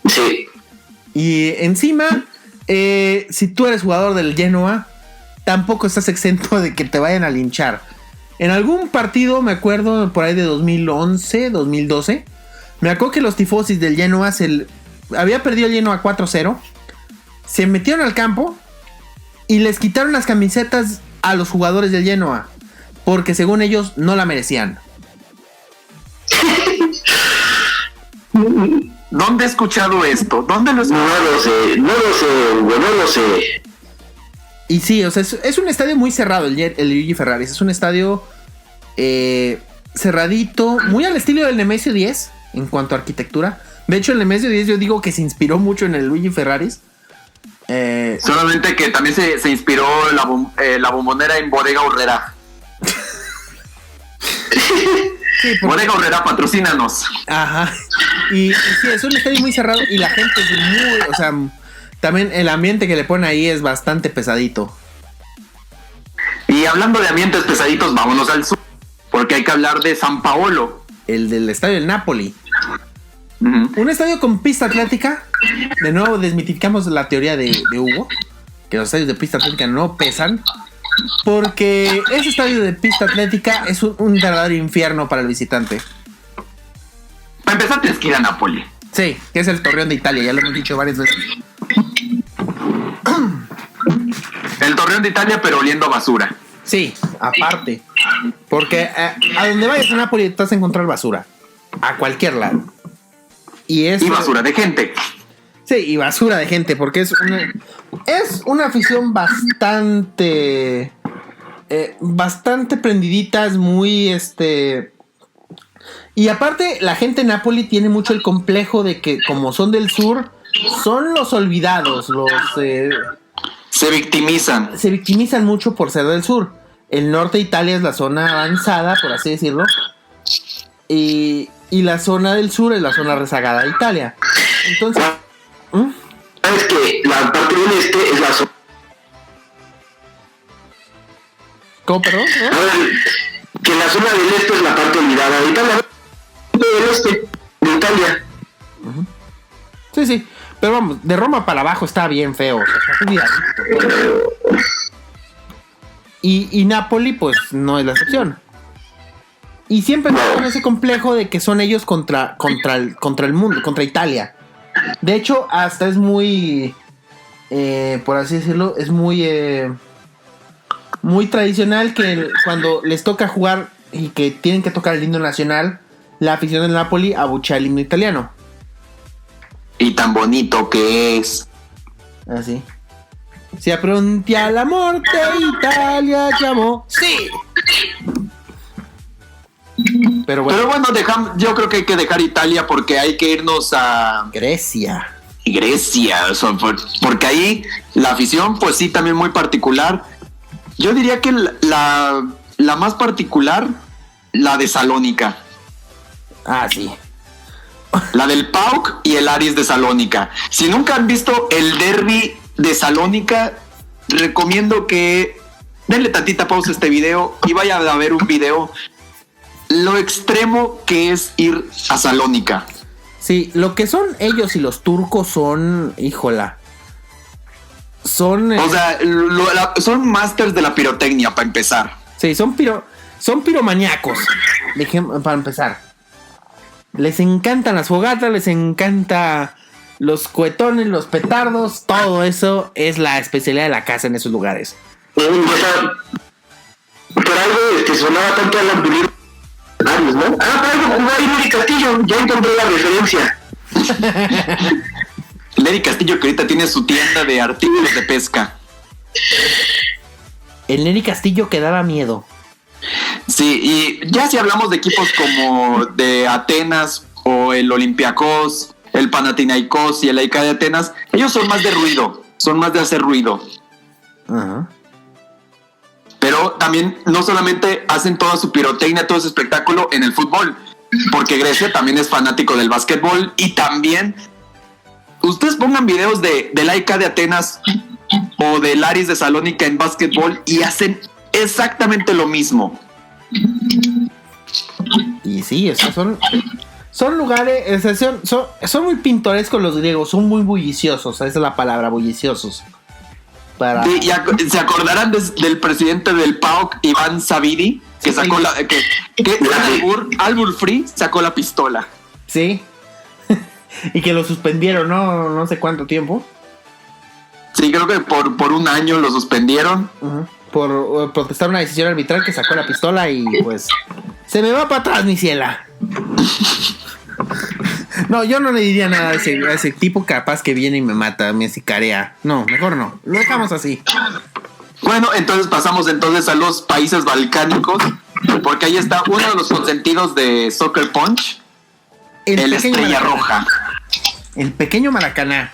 Sí. Y encima, si tú eres jugador del Genoa, tampoco estás exento de que te vayan a linchar. En algún partido, me acuerdo, por ahí de 2011, 2012, me acuerdo que los tifosis del Genoa había perdido el Genoa 4-0. Se metieron al campo y les quitaron las camisetas a los jugadores del Genoa, porque según ellos no la merecían. ¿Dónde he escuchado esto? ¿Dónde lo he escuchado? No lo sé. Y sí, o sea, es un estadio muy cerrado el Luigi Ferraris. Es un estadio cerradito, muy al estilo del Nemesio 10 en cuanto a arquitectura. De hecho, el Nemesio 10 yo digo que se inspiró mucho en el Luigi Ferraris. Solamente que también se inspiró la Bombonera en Bodega Aurrera. Sí, Bodega Aurrera, patrocínanos. Ajá. Y sí, es un estadio muy cerrado y la gente es muy... O sea, también el ambiente que le ponen ahí es bastante pesadito. Y hablando de ambientes pesaditos, vámonos al sur, porque hay que hablar de San Paolo. El del estadio del Napoli. Uh-huh. Un estadio con pista atlética. De nuevo desmitificamos la teoría de Hugo, que los estadios de pista atlética no pesan, porque ese estadio de pista atlética es un verdadero infierno para el visitante. Para empezar, tienes que ir a Napoli. Sí, que es el Torreón de Italia, ya lo hemos dicho varias veces. El Torreón de Italia, pero oliendo a basura. Sí, aparte. Porque a donde vayas a Napoli te vas a encontrar basura. A cualquier lado. Y basura de gente. Sí, y basura de gente, porque es una afición bastante prendidita, es muy y aparte la gente de Napoli tiene mucho el complejo de que como son del sur, son los olvidados, se victimizan. Se victimizan mucho por ser del sur. El norte de Italia es la zona avanzada, por así decirlo, y la zona del sur es la zona rezagada de Italia. Entonces, ¿sabes que la parte del este es la zona? ¿Cómo, perdón? A ver, que la zona del este es la parte olvidada de Italia. Del este de Italia. Sí, sí. Pero vamos, de Roma para abajo está bien feo. O sea, está olvidadito. Y Napoli, pues, no es la excepción. Y siempre con ese complejo de que son ellos contra el mundo, contra Italia. De hecho, hasta es muy, por así decirlo, es muy tradicional que cuando les toca jugar y que tienen que tocar el himno nacional, la afición del Napoli abuchea el himno italiano. Y tan bonito que es. Así. Se approntia la morte, Italia llamó. ¡Sí! Pero bueno, yo creo que hay que dejar Italia porque hay que irnos a Grecia, o sea, porque ahí la afición, pues sí, también muy particular. Yo diría que la más particular, la de Salónica. Ah, sí. La del PAOK y el Aris de Salónica. Si nunca han visto el derbi de Salónica, recomiendo que denle tantita pausa a este video y vayan a ver un video. Lo extremo que es ir a Salónica. Sí, lo que son ellos y los turcos son, híjola. Son... O sea, son masters de la pirotecnia, para empezar. Sí, son piromaníacos. Para empezar. Les encantan las fogatas, les encanta los cohetones, los petardos. Todo eso es la especialidad de la casa en esos lugares. O sea, por algo sonaba tanto a la película, ¿no? Por algo jugó ahí Nery Castillo, ya encontré la referencia. Nery Castillo, que ahorita tiene su tienda de artículos de pesca. El Nery Castillo que daba miedo. Sí, y ya si hablamos de equipos como de Atenas o el Olympiacos, el Panathinaikos y el AEK de Atenas, ellos son más de ruido, son más de hacer ruido. Uh-huh. Pero también no solamente hacen toda su pirotecnia, todo ese espectáculo en el fútbol, porque Grecia también es fanático del básquetbol y también ustedes pongan videos del AEK de Atenas o del Aris de Salónica en básquetbol y hacen exactamente lo mismo. Y sí, esos son lugares, son muy pintorescos los griegos, son muy bulliciosos, esa es la palabra, bulliciosos. Sí, y se acordarán del presidente del PAOK, Iván Savidi, que sacó Albur Free sacó la pistola. Sí. Y que lo suspendieron, no sé cuánto tiempo. Sí, creo que por un año lo suspendieron. Uh-huh. Por protestar una decisión arbitral que sacó la pistola y pues se me va para atrás, mi ciela. No, yo no le diría nada a ese tipo, capaz que viene y me mata, me sicarea. No, mejor no, lo dejamos así. Bueno, entonces pasamos a los países balcánicos, porque ahí está uno de los consentidos de Soccer Punch, el Estrella Roja. El pequeño Maracaná,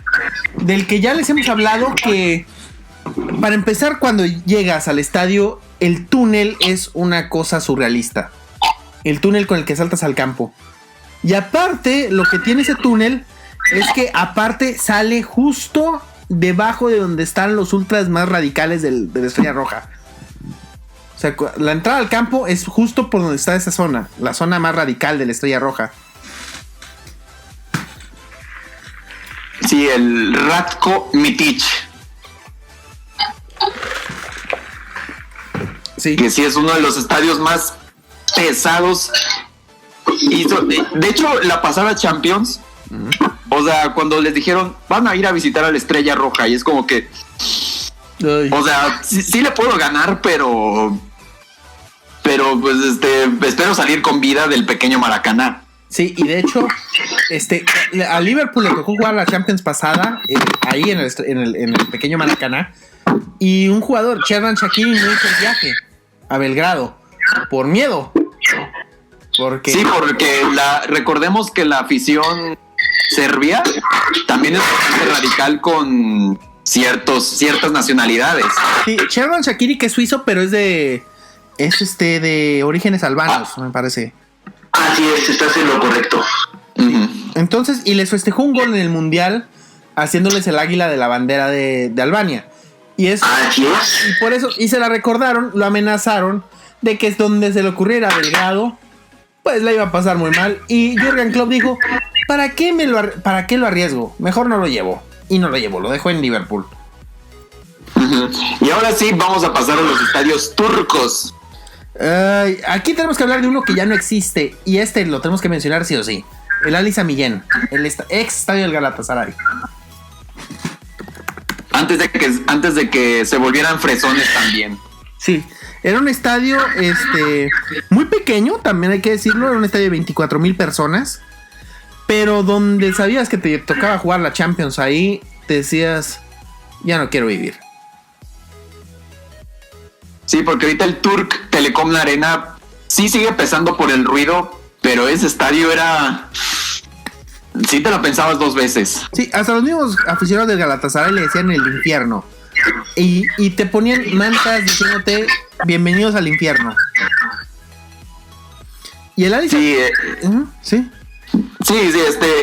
del que ya les hemos hablado que, para empezar, cuando llegas al estadio, el túnel es una cosa surrealista. El túnel con el que saltas al campo. Y aparte, lo que tiene ese túnel es que aparte sale justo debajo de donde están los ultras más radicales de la Estrella Roja. O sea, la entrada al campo es justo por donde está esa zona, la zona más radical de la Estrella Roja. Sí, el Ratko Mitić. Sí. Que sí es uno de los estadios más pesados. Y de hecho, la pasada Champions, o sea, cuando les dijeron, van a ir a visitar a la Estrella Roja, y es como que, Ay. o sea, sí le puedo ganar, pero pues espero salir con vida del pequeño Maracaná. Sí, y de hecho, a Liverpool le tocó jugar la Champions pasada, ahí en el pequeño Maracaná, y un jugador, Xherdan Shaqiri, no hizo el viaje a Belgrado por miedo. Sí, porque recordemos que la afición serbia también es bastante radical con ciertas nacionalidades. Sí, Xherdan Shaqiri, que es suizo, pero es de orígenes albanos, me parece. Así es, estás en lo correcto. Uh-huh. Entonces, y les festejó un gol en el Mundial haciéndoles el águila de la bandera de Albania. Y es. Así es. Y por eso, y se la recordaron, lo amenazaron de que es donde se le ocurriera a Belgrado, pues la iba a pasar muy mal. Y Jürgen Klopp dijo, ¿para qué lo arriesgo? Mejor no lo llevo. Y no lo llevó, lo dejó en Liverpool. Uh-huh. Y ahora sí, vamos a pasar a los estadios turcos. Aquí tenemos que hablar de uno que ya no existe. Y lo tenemos que mencionar sí o sí. El Ali Sami Yen, el ex estadio del Galatasaray. Antes de que se volvieran fresones también. Sí, era un estadio muy pequeño, también hay que decirlo. Era un estadio de 24,000 personas. Pero donde sabías que te tocaba jugar la Champions ahí, te decías, ya no quiero vivir. Sí, porque ahorita el Turk Telecom Arena sí sigue pesando por el ruido, pero ese estadio era... Sí te lo pensabas dos veces. Sí, hasta los mismos aficionados del Galatasaray le decían el infierno. Y te ponían mantas diciéndote bienvenidos al infierno. Y el Ali... Sí, sí. Sí,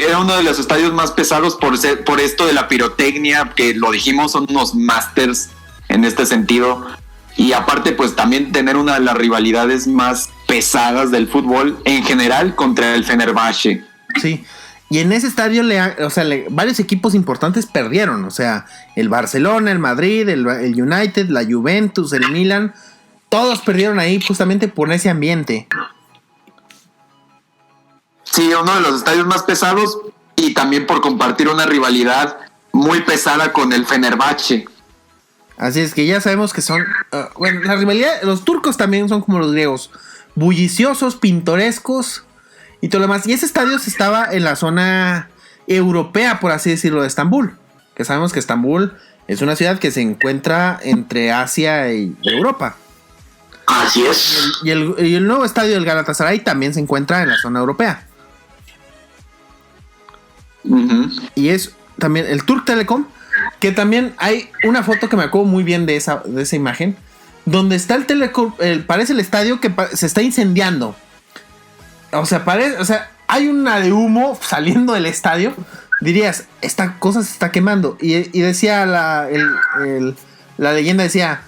era uno de los estadios más pesados por esto de la pirotecnia, que lo dijimos, son unos masters en este sentido. Y aparte, pues también tener una de las rivalidades más pesadas del fútbol en general contra el Fenerbahce. Sí, y en ese estadio varios equipos importantes perdieron. O sea, el Barcelona, el Madrid, el United, la Juventus, el Milan, todos perdieron ahí justamente por ese ambiente. Sí, uno de los estadios más pesados y también por compartir una rivalidad muy pesada con el Fenerbahce. Así es que ya sabemos que son... la rivalidad... Los turcos también son como los griegos. Bulliciosos, pintorescos y todo lo demás. Y ese estadio estaba en la zona europea, por así decirlo, de Estambul. Que sabemos que Estambul es una ciudad que se encuentra entre Asia y Europa. Así es. Y el nuevo estadio del Galatasaray también se encuentra en la zona europea. Uh-huh. Y es también el Turk Telecom, que también hay una foto que me acuerdo muy bien de esa imagen, donde está el Telecom, parece el estadio que se está incendiando. O sea, hay una de humo saliendo del estadio. Dirías, esta cosa se está quemando. Y decía la leyenda, decía,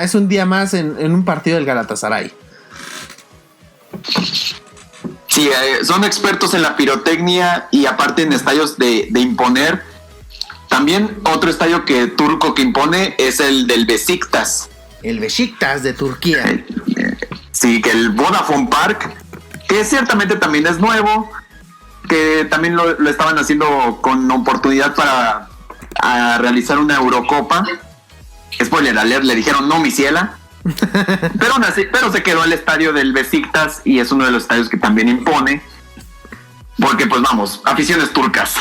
es un día más en un partido del Galatasaray. Sí, son expertos en la pirotecnia y aparte en estadios de imponer. También otro estadio turco que impone es el del Beşiktaş. El Beşiktaş de Turquía. Sí, que el Vodafone Park, que ciertamente también es nuevo, que también lo estaban haciendo con oportunidad para realizar una Eurocopa. Spoiler alert, le dijeron no, mi ciela. pero se quedó el estadio del Besiktas y es uno de los estadios que también impone. Porque pues vamos, aficiones turcas.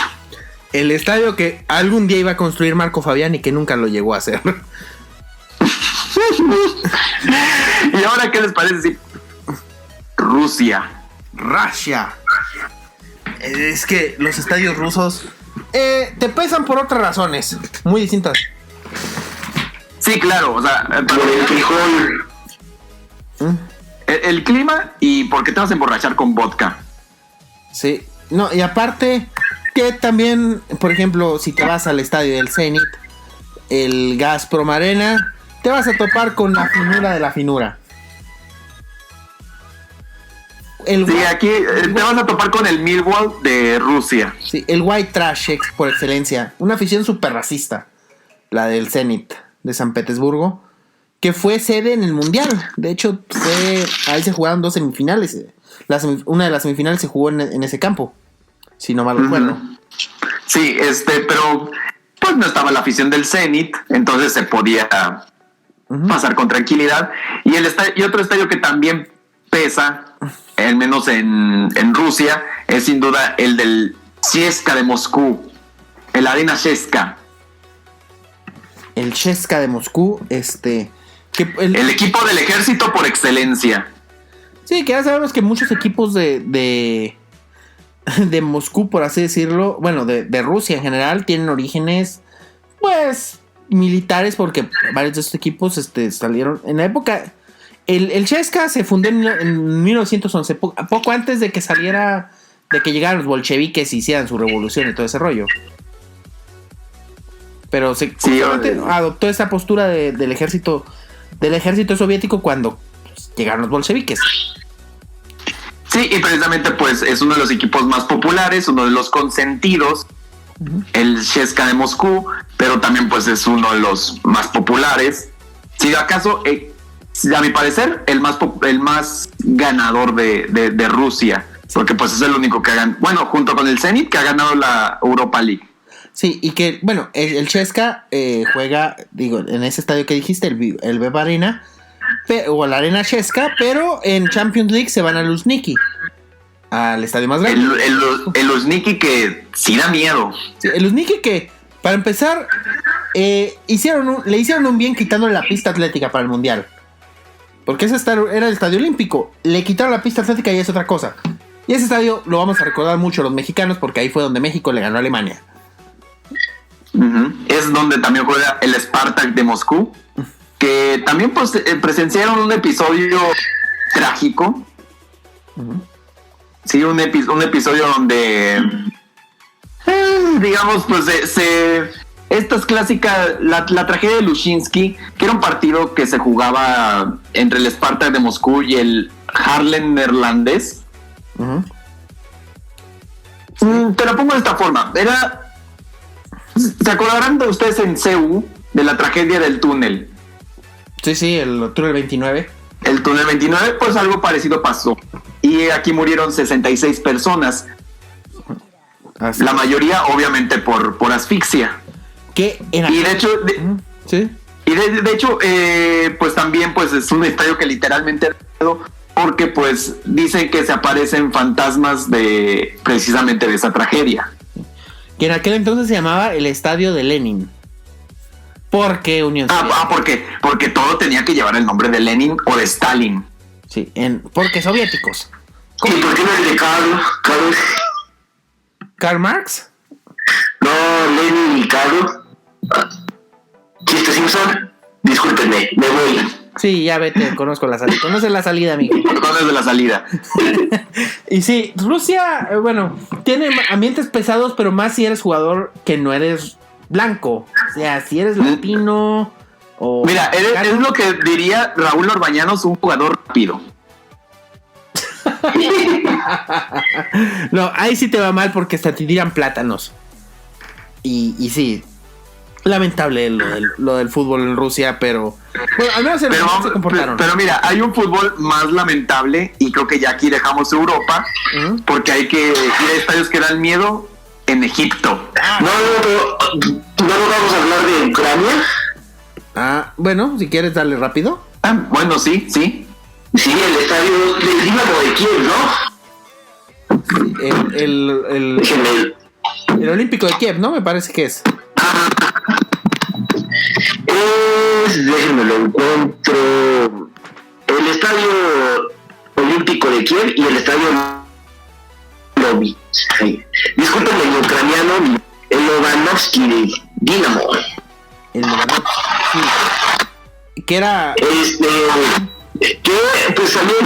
El estadio que algún día iba a construir Marco Fabián y que nunca lo llegó a hacer. ¿Y ahora qué les parece si Rusia? Es que los estadios rusos te pesan por otras razones muy distintas. Sí, claro, o sea, El frijol. el clima y porque te vas a emborrachar con vodka. Sí, no, y aparte que también, por ejemplo, si te vas al estadio del Zenit, el Gazprom Arena, te vas a topar con la finura de la finura. Sí, aquí te vas a topar con el Millwall de Rusia. Sí, el white trash por excelencia. Una afición súper racista. La del Zenit de San Petersburgo. Que fue sede en el Mundial. De hecho, ahí se jugaron 2 semifinales. Una de las semifinales se jugó en ese campo. Si no mal recuerdo. Sí, pero pues no estaba la afición del Zenit. Entonces se podía pasar con tranquilidad. Y otro estadio que también pesa, al menos en Rusia, es sin duda el del CSKA de Moscú, el Arena CSKA. El CSKA de Moscú, el equipo del ejército por excelencia. Sí, que ya sabemos que muchos equipos de Moscú, por así decirlo, bueno, de Rusia en general, tienen orígenes, pues, militares, porque varios de estos equipos salieron en la época. El CSKA se fundó en 1911, poco antes de que llegaran los bolcheviques y hicieran su revolución y todo ese rollo. Pero adoptó esa postura del ejército soviético cuando llegaron los bolcheviques. Sí, y precisamente pues es uno de los equipos más populares, uno de los consentidos, el CSKA de Moscú, pero también pues es uno de los más populares. Si acaso, a mi parecer, el más ganador de Rusia, porque pues es el único que bueno, junto con el Zenit, que ha ganado la Europa League. Sí, y que, bueno, el CSKA juega, en ese estadio que dijiste, el Beb Arena, o la Arena CSKA, pero en Champions League se van a Luzhniki, al estadio más grande. El Luzhniki que sí da miedo. Sí, el Luzhniki que, para empezar, le hicieron un bien quitándole la pista atlética para el Mundial. Porque ese estadio era el estadio olímpico. Le quitaron la pista atlética y es otra cosa. Y ese estadio lo vamos a recordar mucho los mexicanos, porque ahí fue donde México le ganó a Alemania. Es donde también juega el Spartak de Moscú, que también pues, presenciaron un episodio trágico. Sí, un episodio donde digamos pues esta es clásica, la tragedia de Lushinsky, que era un partido que se jugaba entre el Spartak de Moscú y el Harlem neerlandés. Te lo pongo de esta forma. ¿Se acordarán de ustedes en CEU de la tragedia del túnel? Sí, el túnel 29. El túnel 29, pues algo parecido pasó. Y aquí murieron 66 personas. Así. La mayoría, obviamente, por asfixia. Y de hecho... sí. Y de hecho, pues también pues es un estadio que literalmente... Porque pues dicen que se aparecen fantasmas precisamente de esa tragedia. Que en aquel entonces se llamaba el Estadio de Lenin. ¿Por qué Unión Soviética? Porque todo tenía que llevar el nombre de Lenin o de Stalin. Sí, porque soviéticos. ¿Y por qué no el de ¿Karl Marx? No, Lenin y Carlos. Chiste Simpson, discúlpenme, me voy. Sí, ya vete, conozco la salida. Conoces la salida, amigo. Conoces la salida. Y sí, Rusia, bueno, tiene ambientes pesados, pero más si eres jugador que no eres blanco. O sea, si eres latino o... Mira, es lo que diría Raúl Orbañanos, un jugador rápido. No, ahí sí te va mal porque hasta te tiran plátanos. Y sí. Lamentable lo del fútbol en Rusia, pero bueno, al menos en el mundial se comportaron. Pero mira, hay un fútbol más lamentable y creo que ya aquí dejamos Europa porque hay que ir a estadios que dan miedo en Egipto. No vamos a hablar de Ucrania. Bueno, si quieres darle rápido. Bueno, sí. Sí, el estadio del Dinamo de Kiev, ¿no? El Olímpico de Kiev, ¿no? Me parece que es. Déjenme lo encuentro. El estadio Olímpico de Kiev y el estadio Lobby. Disculpen en ucraniano, el Lobanovsky de Dinamo. El Lobanovsky, sí. Que era. Que pues también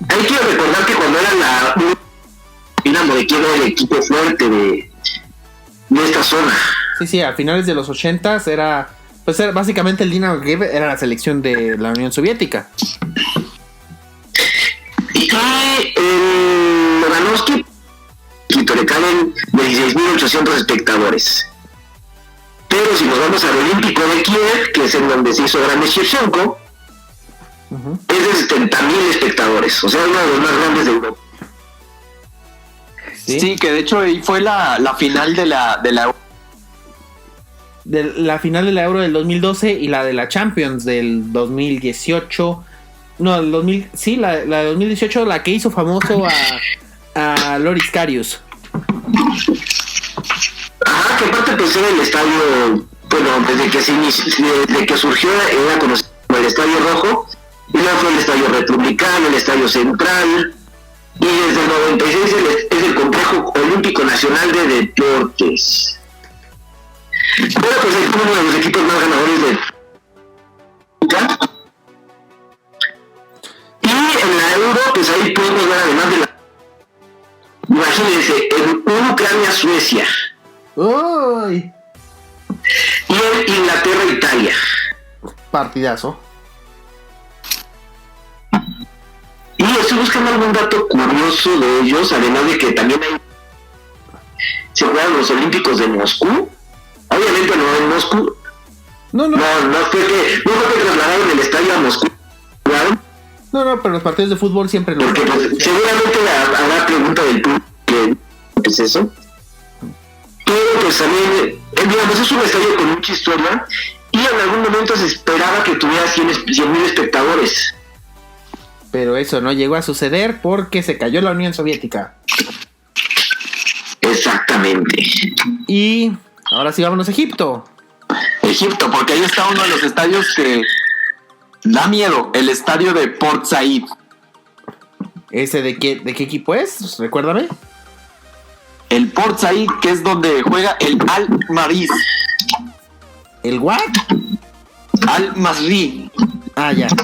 hay que recordar que cuando era la Dinamo de Kiev era el equipo fuerte de esta zona. Sí, a finales de los 80s era básicamente el Dinamo de Kiev era la selección de la Unión Soviética. Y el Lobanovsky le caben 16.800 espectadores. Pero si nos vamos al Olímpico de Kiev, que es en donde se hizo grande Shevchenko, es de 70.000 espectadores, o sea, uno de los más grandes de Europa. Sí, que de hecho ahí fue la final de la final de la Euro del 2012 y la de la Champions del 2018. No, el 2000, sí, la de 2018, la que hizo famoso a Loris Karius. Que aparte pues era el estadio, bueno, desde que surgió era conocido como el Estadio Rojo, y luego fue el Estadio Republicano, el Estadio Central, y desde el 96 es el Complejo Olímpico Nacional de Deportes. Bueno, pues es uno de los equipos más ganadores de y en la Euro, pues ahí podemos ver además de imagínense, en Ucrania-Suecia. ¡Uy! Y en Inglaterra-Italia. Partidazo. Y estoy buscando algún dato curioso de ellos, además de que también se juegan los Olímpicos de Moscú. Obviamente no en Moscú. No fue que trasladaron el estadio a Moscú. No, pero los partidos de fútbol siempre lo. Porque pues, seguramente habrá pregunta del público ¿qué es eso? Pero pues también, digamos, es un estadio con mucha historia y en algún momento se esperaba que tuviera 100.000 espectadores. Pero eso no llegó a suceder porque se cayó la Unión Soviética. Exactamente. Y ahora sí vámonos a Egipto. Egipto, porque ahí está uno de los estadios que da miedo, el estadio de Port Said. ¿Ese de qué equipo es? Recuérdame. El Port Said, que es donde juega el Al-Mariz. ¿El what? Al-Masri.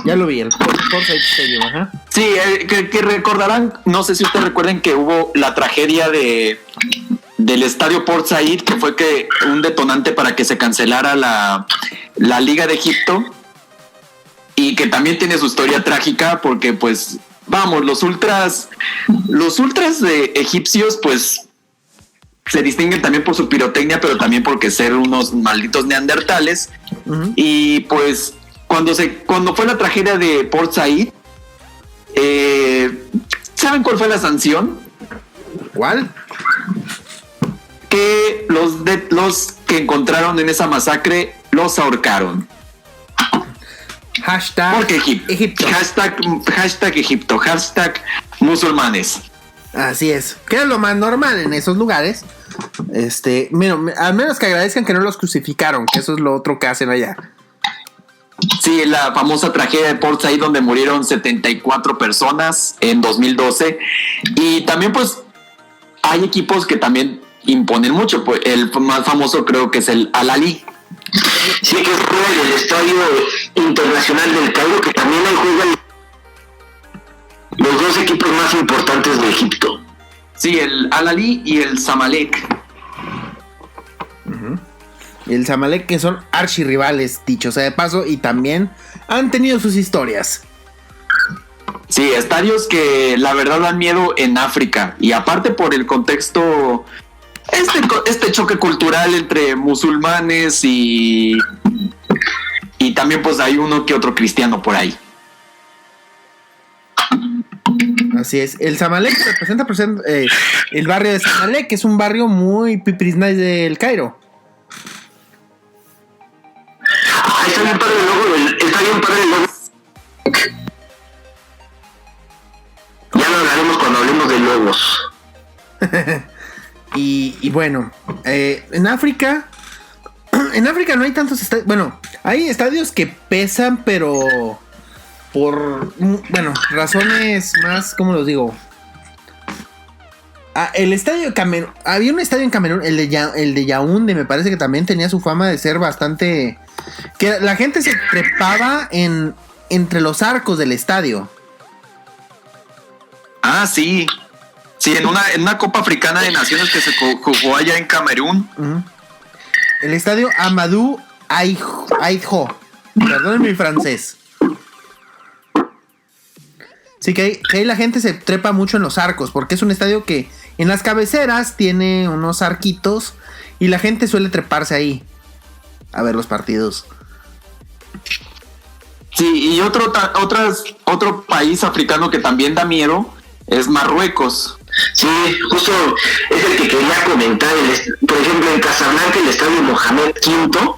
Ya lo vi, el Port Said Stadium, ajá. Sí, que recordarán, no sé si ustedes recuerden que hubo la tragedia del estadio Port Said, que fue un detonante para que se cancelara la Liga de Egipto, y que también tiene su historia trágica, porque pues, vamos, los ultras egipcios, pues, se distinguen también por su pirotecnia, pero también porque ser unos malditos neandertales. Y pues cuando fue la tragedia de Port Said, ¿saben cuál fue la sanción? ¿Cuál? Que los que encontraron en esa masacre los ahorcaron. Porque Egipto. Hashtag Egipto. Hashtag musulmanes. Así es, que es lo más normal en esos lugares. Mira, al menos que agradezcan que no los crucificaron, que eso es lo otro que hacen allá. Sí, la famosa tragedia de Port Said, donde murieron 74 personas en 2012. Y también pues hay equipos que también imponen mucho. Pues el más famoso creo que es el Al-Ahly. Sí, que juega en el Estadio Internacional del Cairo, que también ahí juegan los dos equipos más importantes de Egipto. Sí, el Al-Ahly y el Zamalek. Y el Zamalek, que son archirrivales, dicho sea de paso, y también han tenido sus historias. Sí, estadios que la verdad dan miedo en África. Y aparte por el contexto este choque cultural entre musulmanes y también pues hay uno que otro cristiano por ahí. Así es. El Zamalek representa el barrio de Zamalek, que es un barrio muy pipiris nice del Cairo. Está bien padre el logo. Está bien padre el logo. Ya lo hablaremos cuando hablemos de logos. Y bueno, en África no hay tantos estadios. Bueno, hay estadios que pesan, pero por, razones más, ¿cómo los digo? El estadio de Camerún, había un estadio en Camerún, el de Yaoundé, me parece que también tenía su fama de ser bastante, que la gente se trepaba entre los arcos del estadio. Ah, sí. Sí, en una Copa Africana de Naciones que se jugó allá en Camerún. Uh-huh. El estadio Amadou Aidjo. Perdón mi francés. Sí, que ahí la gente se trepa mucho en los arcos, porque es un estadio que en las cabeceras tiene unos arquitos y la gente suele treparse ahí a ver los partidos. Sí, y otro país africano que también da miedo es Marruecos. Sí, justo es el que quería comentar. Por ejemplo, en Casablanca, el estadio Mohamed V.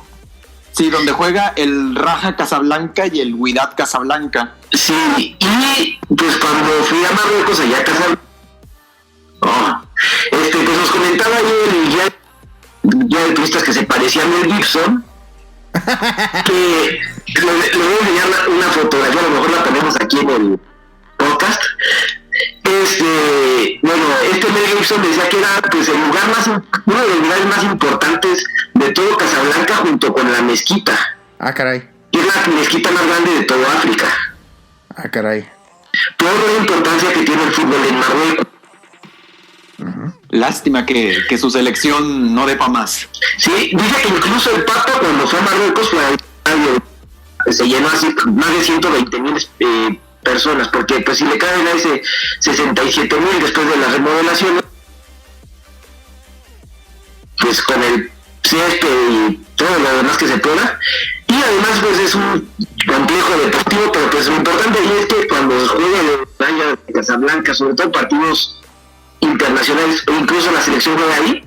Sí, donde juega el Raja Casablanca y el Wydad Casablanca. Sí, y pues cuando fui a Marruecos, allá a Casablanca, pues nos comentaba ayer el guía de turistas que se parecía a Mel Gibson, que le voy a enseñar una fotografía, a lo mejor la ponemos aquí en el podcast. Mel Gibson decía que era pues el lugar uno de los lugares más importantes de todo Casablanca, junto con la mezquita. Ah, caray. Y es la mezquita más grande de toda África. Ah, caray. Por la importancia que tiene el fútbol en Marruecos. Uh-huh. Lástima que su selección no depa más. Sí, dice que incluso el Papa cuando fue a Marruecos se llenó así más de 120,000 personas, porque pues si le caben a ese 67,000 después de las remodelaciones, pues con el césped y todo lo demás que se pueda, y además pues es un complejo deportivo, pero pues lo importante ahí es que cuando se juega en el Raja de Casablanca, sobre todo partidos internacionales, o incluso la selección juega ahí,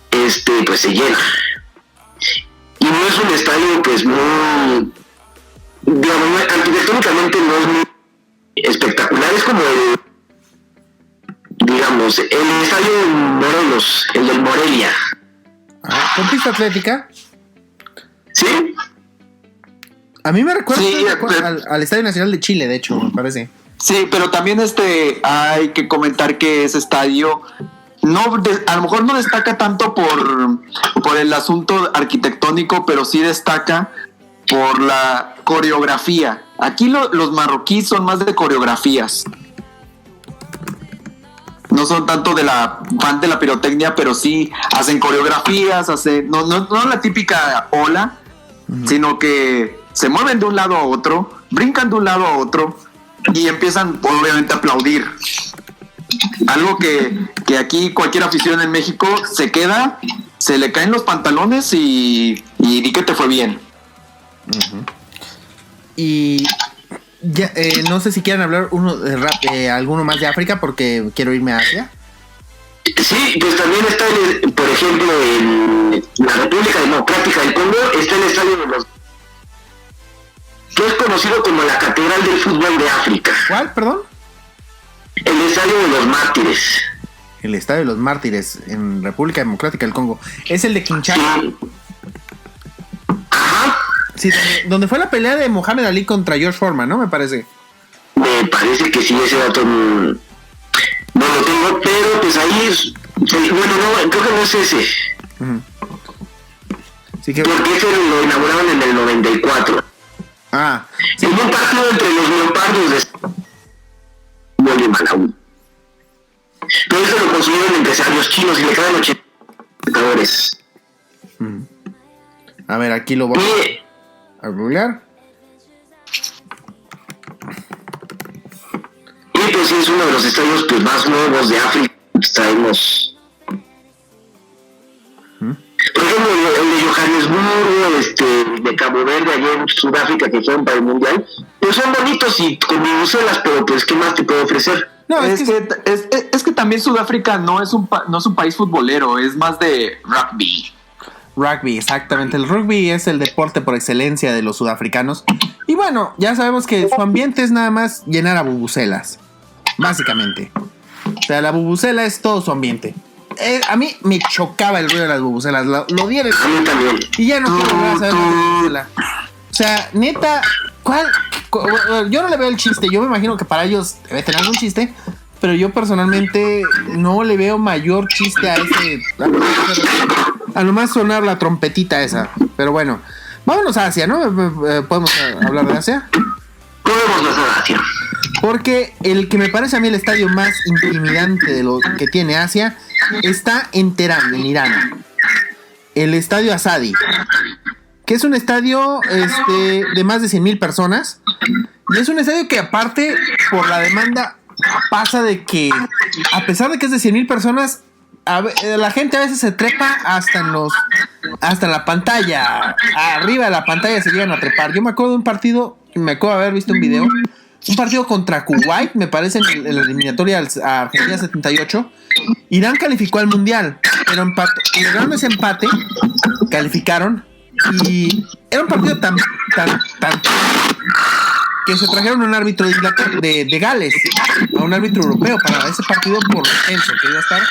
pues se llena. Y no es un estadio pues muy, digamos, arquitectónicamente no es muy espectacular, es como el estadio de Morelos, el del Morelia. ¿Con pista atlética? ¿Sí? A mí me recuerda sí, al Estadio Nacional de Chile, de hecho, me parece. Sí, pero también hay que comentar que ese estadio a lo mejor no destaca tanto por el asunto arquitectónico, pero sí destaca por la coreografía. Aquí los marroquíes son más de coreografías. No son tanto de la pirotecnia, pero sí hacen coreografías, no la típica ola, uh-huh, sino que se mueven de un lado a otro, brincan de un lado a otro y empiezan obviamente a aplaudir. Algo que aquí cualquier afición en México se queda, se le caen los pantalones y di que te fue bien. Uh-huh. Y ya, no sé si quieren hablar alguno más de África, porque quiero irme a Asia. Sí, pues también está, por ejemplo, en la República Democrática del Congo, está el estadio de los... que es conocido como la Catedral del Fútbol de África. ¿Cuál, perdón? El estadio de los Mártires. El estadio de los Mártires en República Democrática del Congo. Es el de Kinshasa. Sí. Ajá. Sí, donde fue la pelea de Mohamed Ali contra George Foreman, ¿no? Me parece. Me parece que sí, ese dato no lo tengo, pero pues ahí creo que no es ese. Uh-huh. Sí que... porque ese lo inauguraron en el 94. Ah, sí. En un partido entre los leopardos de Malawi. Pero eso lo consiguieron empresarios chinos y le quedan 80 jugadores. Uh-huh. A ver, aquí lo voy a googlear. Y pues sí, es uno de los estadios pues más nuevos de África. Traemos Cabo Verde, allá en Sudáfrica, que fueron para el Mundial, pues son bonitos y con bubucelas, pero pues ¿qué más te puedo ofrecer? No, es que también Sudáfrica no es un país futbolero, es más de rugby. Rugby, exactamente. El rugby es el deporte por excelencia de los sudafricanos. Y bueno, ya sabemos que su ambiente es nada más llenar a bubucelas, básicamente. O sea, la bubucela es todo su ambiente. A mí me chocaba el ruido de las bubucelas. Lo odié. Y ya no quiero volver a saber de bubucela. O sea, neta, yo no le veo el chiste. Yo me imagino que para ellos debe tener algún chiste, pero yo personalmente no le veo mayor chiste a ese. A lo más sonar la trompetita esa. Pero bueno, vámonos a Asia, ¿no? ¿Podemos hablar de Asia? Podemos hablar de Asia. Porque el que me parece a mí el estadio más intimidante de lo que tiene Asia está en Teherán, en Irán. El estadio Azadi, que es un estadio de más de 100,000 personas. Y es un estadio que aparte, por la demanda, pasa de que, a pesar de que es de 100,000 personas, la gente a veces se trepa hasta la pantalla. Arriba de la pantalla se llegan a trepar. Yo me acuerdo de un partido, me acuerdo de haber visto un video. Un partido contra Kuwait, me parece, en la eliminatoria a Argentina 78. Irán calificó al Mundial, pero lograron ese empate, calificaron, y era un partido tan que se trajeron a un árbitro de Gales, a un árbitro europeo para ese partido por tenso que iba a estar.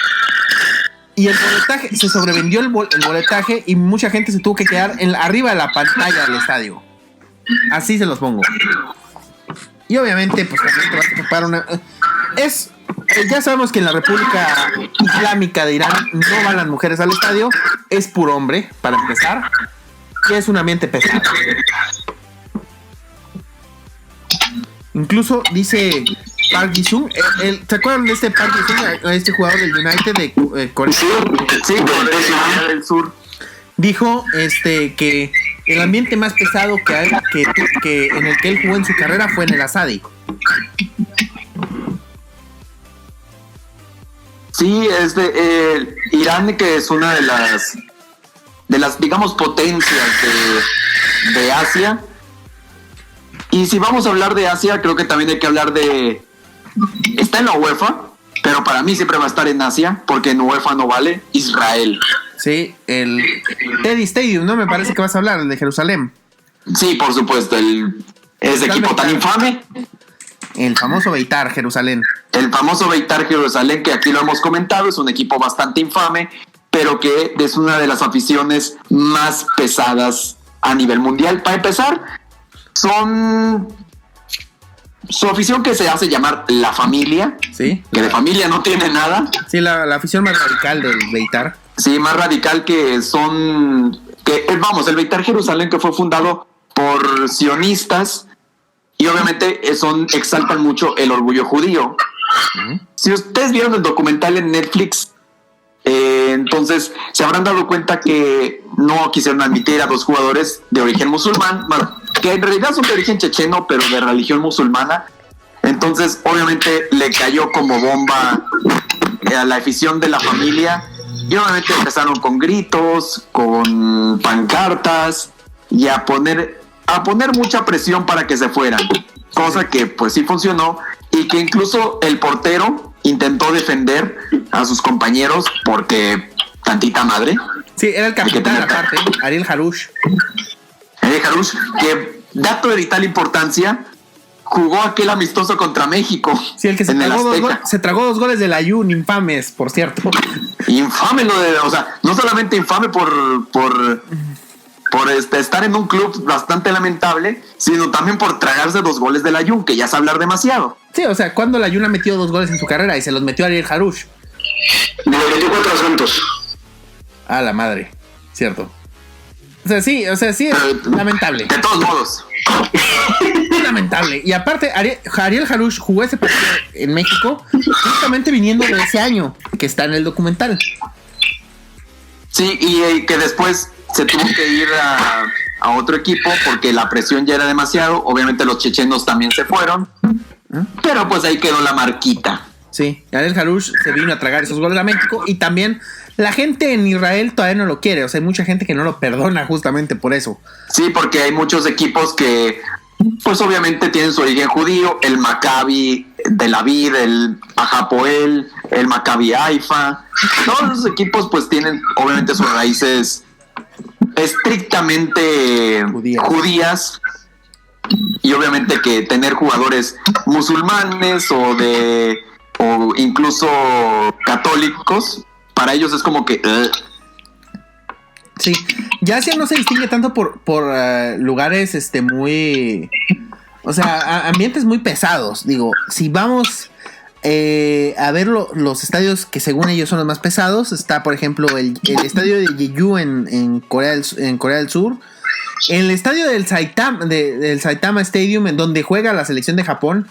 Y el boletaje, se sobrevendió el boletaje y mucha gente se tuvo que quedar arriba de la pantalla del estadio. Así se los pongo. Y obviamente, pues te vas a topar una. Ya sabemos que en la República Islámica de Irán no van las mujeres al estadio, es puro hombre, para empezar, y es un ambiente pesado. Incluso dice Park Ji-sung, ¿se acuerdan de este Park Ji-sung, este jugador del United de Corea? Sí, Corea del Sur. Dijo que el ambiente más pesado que en el que él jugó en su carrera fue en el Azadi. Sí, Irán, que es una de las digamos potencias de Asia. Y si vamos a hablar de Asia, creo que también hay que hablar está en la UEFA, pero para mí siempre va a estar en Asia, porque en UEFA no vale, Israel. Sí, el Teddy Stadium, ¿no? Me parece que vas a hablar, el de Jerusalén. Sí, por supuesto, ese equipo tan infame. El famoso Beitar Jerusalén. El famoso Beitar Jerusalén, que aquí lo hemos comentado, es un equipo bastante infame, pero que es una de las aficiones más pesadas a nivel mundial. Para empezar, su afición, que se hace llamar La Familia, sí, que de familia no tiene nada. Sí, la afición más radical del Beitar. Sí, más radical el Beitar Jerusalén, que fue fundado por sionistas, y obviamente exaltan mucho el orgullo judío. Uh-huh. Si ustedes vieron el documental en Netflix, entonces se habrán dado cuenta que no quisieron admitir a 2 jugadores de origen musulmán, bueno, que en realidad son de origen checheno, pero de religión musulmana. Entonces, obviamente, le cayó como bomba a la afición de La Familia. Y obviamente empezaron con gritos, con pancartas y a poner mucha presión para que se fueran. Cosa que pues sí funcionó, y que incluso el portero intentó defender a sus compañeros porque tantita madre. Sí, era el capitán aparte, Ariel Harush. Ariel Harush, que dato de vital importancia, jugó aquel amistoso contra México. Sí, el que se tragó 2 goles del Ayun, infames, por cierto. Infame no solamente infame por estar en un club bastante lamentable, sino también por tragarse 2 goles del Ayun, que ya es hablar demasiado. Sí, o sea, cuando el Ayun ha metido 2 goles en su carrera y se los metió a Ariel Harush. Le metió 4 Santos. A la madre, cierto. O sea, sí, es lamentable. De todos modos. Lamentable. Y aparte, Ariel Harush jugó ese partido en México justamente viniendo de ese año que está en el documental. Sí, y que después se tuvo que ir a otro equipo porque la presión ya era demasiado. Obviamente los chechenos también se fueron, pero pues ahí quedó la marquita. Sí, Ariel Harush se vino a tragar esos goles a México y también la gente en Israel todavía no lo quiere. O sea, hay mucha gente que no lo perdona justamente por eso. Sí, porque hay muchos equipos que, pues obviamente tienen su origen judío, el Maccabi Tel Aviv, el Hapoel, el Maccabi Haifa. Todos los equipos pues tienen obviamente sus raíces estrictamente judías. Y obviamente que tener jugadores musulmanes o incluso católicos, para ellos es como que Sí, ya Asia no se distingue tanto por lugares muy, o sea, ambientes muy pesados. Digo, si vamos a ver los estadios que según ellos son los más pesados, está por ejemplo el estadio de Jeju en Corea del Sur, el estadio del Saitama Stadium, en donde juega la selección de Japón.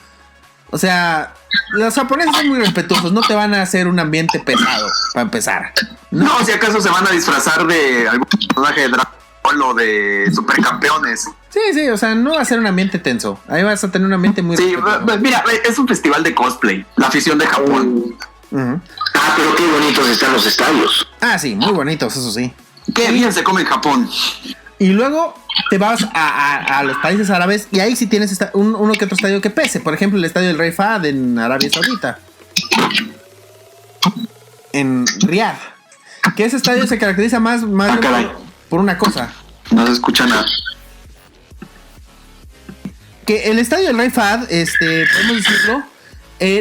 O sea, los japoneses son muy respetuosos, no te van a hacer un ambiente pesado, para empezar. No, si acaso se van a disfrazar de algún personaje de Dragon Ball o de Supercampeones. Sí, o sea, no va a ser un ambiente tenso. Ahí vas a tener un ambiente muy respetuoso. Mira, es un festival de cosplay, la afición de Japón. Uh-huh. Pero qué bonitos están los estadios. Sí, muy bonitos, eso sí. Qué bien se come en Japón. Y luego te vas a los países árabes y ahí sí tienes uno que otro estadio que pese. Por ejemplo, el estadio del Rey Fahd en Arabia Saudita. En Riyadh. Que ese estadio se caracteriza más por una cosa. No se escucha nada. Que el estadio del Rey Fahd, podemos decirlo,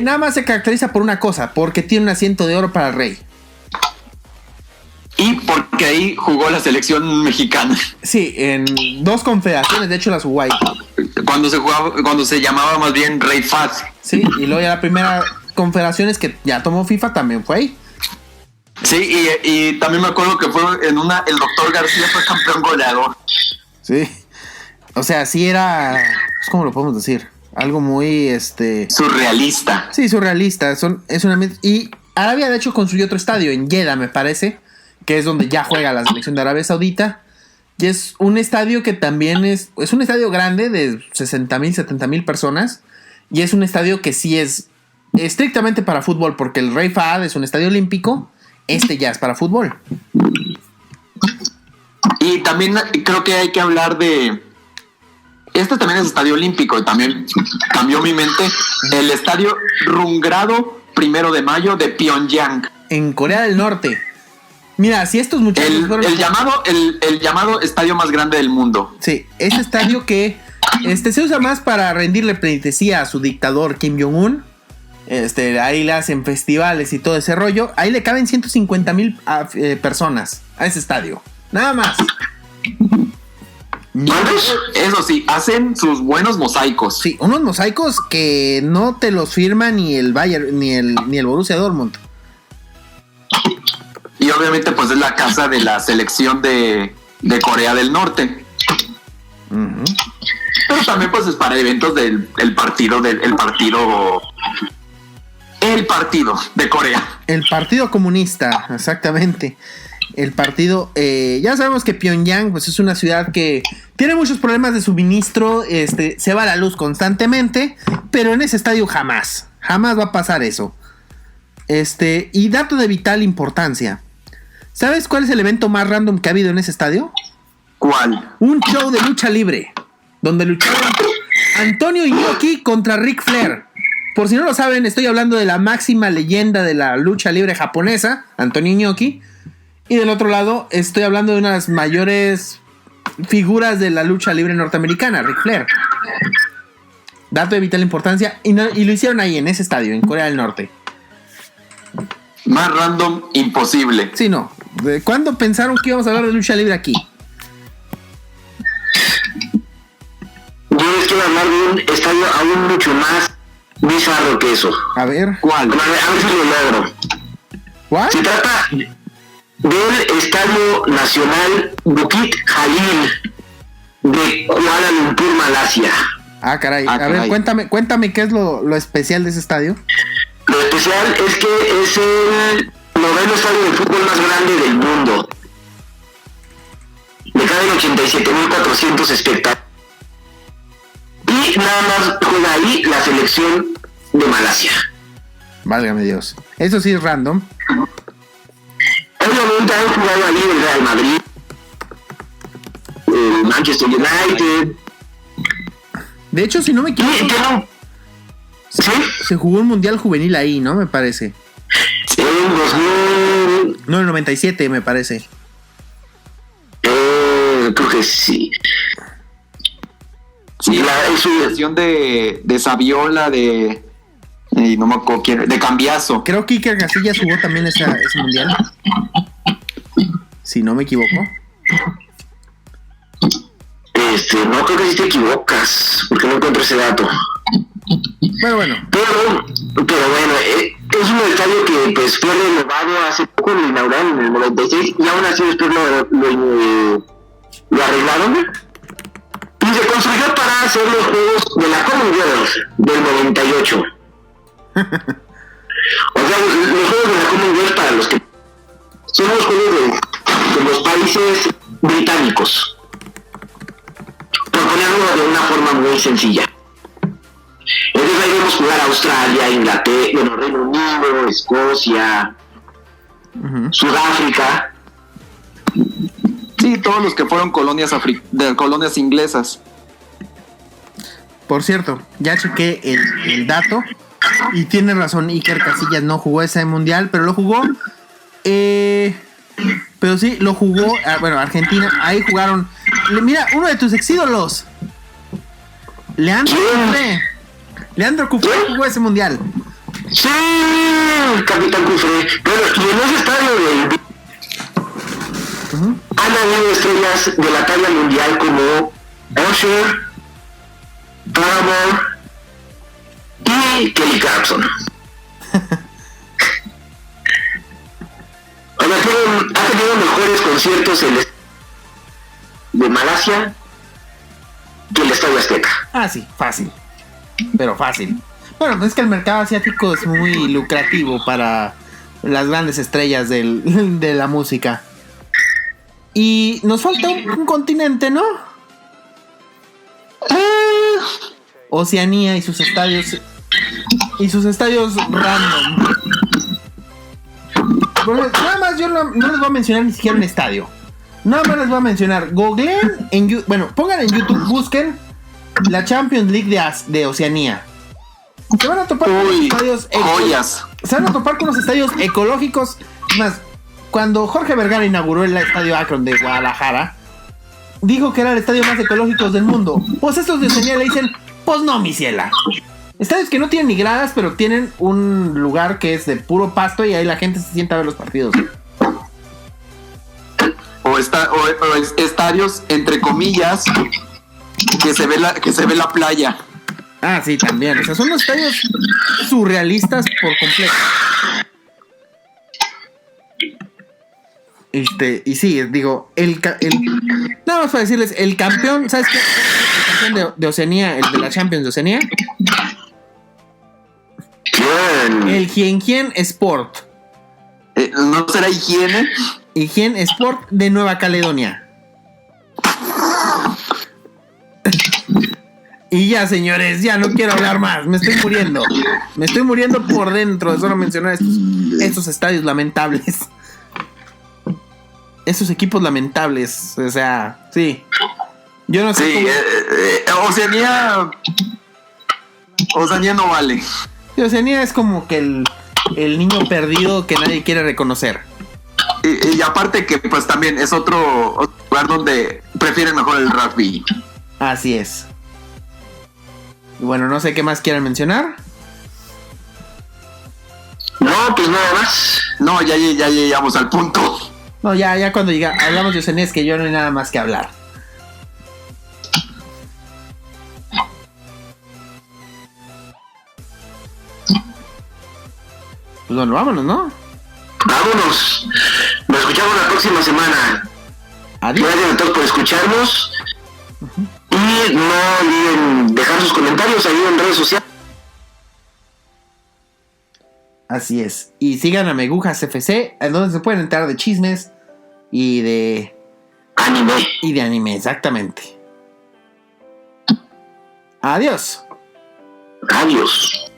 nada más se caracteriza por una cosa, porque tiene un asiento de oro para el rey. Y porque ahí jugó la selección mexicana. Sí, en 2 confederaciones, de hecho las jugó ahí. Cuando se llamaba más bien Rey Fahd. Sí, y luego ya la primera confederaciones que ya tomó FIFA también fue ahí. Sí, y también me acuerdo que fue el Dr. García fue campeón goleador. Sí. O sea, sí era, ¿cómo lo podemos decir? Algo muy, surrealista. Sí, surrealista. Y Arabia, de hecho, construyó otro estadio en Jeddah, me parece, que es donde ya juega la selección de Arabia Saudita. Y es un estadio que también es un estadio grande de 60,000, 70,000 personas. Y es un estadio que sí es estrictamente para fútbol, porque el Rey Fahd es un estadio olímpico. Ya es para fútbol. Y también creo que hay que hablar de... también es estadio olímpico, y también cambió mi mente. El estadio Rungrado 1 de Mayo de Pyongyang. En Corea del Norte. Mira, si estos muchachos el llamado estadio más grande del mundo. Sí, ese estadio que se usa más para rendirle pleitesía a su dictador Kim Jong-un. Ahí le hacen festivales y todo ese rollo. Ahí le caben 150,000 personas a ese estadio. Nada más. Eso sí, hacen sus buenos mosaicos. Sí, unos mosaicos que no te los firma ni el Bayern ni el Borussia Dortmund. Y obviamente pues es la casa de la selección de Corea del Norte. Uh-huh. Pero también pues es para eventos del partido de Corea. El Partido Comunista, exactamente. El partido, ya sabemos que Pyongyang pues es una ciudad que tiene muchos problemas de suministro, se va la luz constantemente, pero en ese estadio jamás va a pasar eso. Y dato de vital importancia. ¿Sabes cuál es el evento más random que ha habido en ese estadio? ¿Cuál? Un show de lucha libre, donde lucharon Antonio Inoki contra Ric Flair. Por si no lo saben, estoy hablando de la máxima leyenda de la lucha libre japonesa, Antonio Inoki. Y del otro lado, estoy hablando de una de las mayores figuras de la lucha libre norteamericana, Ric Flair. Dato de vital importancia. Y lo hicieron ahí, en ese estadio, en Corea del Norte. Más random, imposible. Sí, no. ¿Cuándo pensaron que íbamos a hablar de lucha libre aquí? Yo les quiero hablar de un estadio aún mucho más bizarro que eso. A ver. ¿Cuál? A ver si lo logro. ¿Cuál? Se trata del Estadio Nacional Bukit Jalil de Kuala Lumpur, Malasia. Caray. A ver, cuéntame qué es lo especial de ese estadio. Lo especial es que es el 9º estadio de fútbol más grande del mundo. Le caben 87,400 espectadores. Y nada más juega ahí la selección de Malasia. Válgame Dios. Eso sí es random. Obviamente han jugado ahí el Real Madrid, el Manchester United. De hecho, si no me equivoco, ¿Sí? se jugó un mundial juvenil ahí, ¿no? Me parece. En 2000. No, el 97, me parece. Creo que sí. Sí, la sucesión de Saviola, y no me acuerdo quién, de Cambiaso. Creo que Iker Casillas jugó también ese mundial. Si no me equivoco. No creo que si te equivocas, porque no encuentro ese dato. Bueno. Pero bueno, es un estadio que pues fue renovado hace poco, lo inauguraron en el 96, y aún así después lo arreglaron y se construyó para hacer los juegos de la Commonwealth del 98. O sea, los juegos de la Commonwealth, para los que son los juegos de los países británicos, por ponerlo de una forma muy sencilla. Entonces ahí vemos jugar Australia, Inglaterra, Reino Unido, Escocia, Sudáfrica. Sí, todos los que fueron colonias inglesas. Por cierto, ya chequé el dato y tiene razón, Iker Casillas no jugó ese mundial, pero lo jugó. Pero sí, lo jugó. Bueno, Argentina, ahí jugaron. Mira, uno de tus ex ídolos, Leandro Cufré jugó ese mundial. Sí, Capitán Cufré. Bueno, y en ese estadio han habido estrellas de la talla mundial como Usher, Paramore y Kelly Clarkson. Ha tenido mejores conciertos de Malasia que el Estadio Azteca. Ah, sí, fácil. Pero fácil. Bueno, es que el mercado asiático es muy lucrativo para las grandes estrellas de la música. Y nos falta un continente, ¿no? Oceanía y sus estadios. Y sus estadios random. Bueno, nada más yo no les voy a mencionar ni siquiera un estadio. Nada más les voy a mencionar. Googleen pongan en YouTube, busquen la Champions League de Oceanía. Se van a topar con los estadios joyas. Se van a topar con los estadios ecológicos. Es más, cuando Jorge Vergara inauguró el estadio Akron de Guadalajara, dijo que era el estadio más ecológico del mundo. Pues estos de Oceanía le dicen, pues no, mi ciela. Estadios que no tienen ni gradas, pero tienen un lugar que es de puro pasto y ahí la gente se sienta a ver los partidos. O estadios, entre comillas, que se ve la playa. Ah, sí, también. O sea, son los estadios surrealistas por completo. Y sí, digo, nada más para decirles, el campeón, ¿sabes qué? El campeón de Oceanía, el de la Champions de Oceanía. ¿Quién? El Hien Sport. ¿No será Higiene? Hien Sport de Nueva Caledonia. Y ya, señores, ya no quiero hablar más. Me estoy muriendo. Me estoy muriendo por dentro de solo mencionar estos estadios lamentables. Esos equipos lamentables. O sea, sí. Yo no sé. Sí, Oceanía no vale. Sí, Oceanía es como que el niño perdido que nadie quiere reconocer. Y aparte que pues también es otro lugar donde prefieren mejor el rugby. Así es. Y bueno, no sé qué más quieran mencionar. No, pues nada más. No, ya llegamos al punto. No, ya cuando hablamos de Oceanía es que yo no hay nada más que hablar. Pues bueno, vámonos, ¿no? Vámonos. Nos escuchamos la próxima semana. Adiós. Gracias a todos por escucharnos. Y no olviden dejar sus comentarios ahí en redes sociales. Así es. Y sigan a Megujas FC, en donde se pueden enterar de chismes y de anime, exactamente. Adiós. Adiós.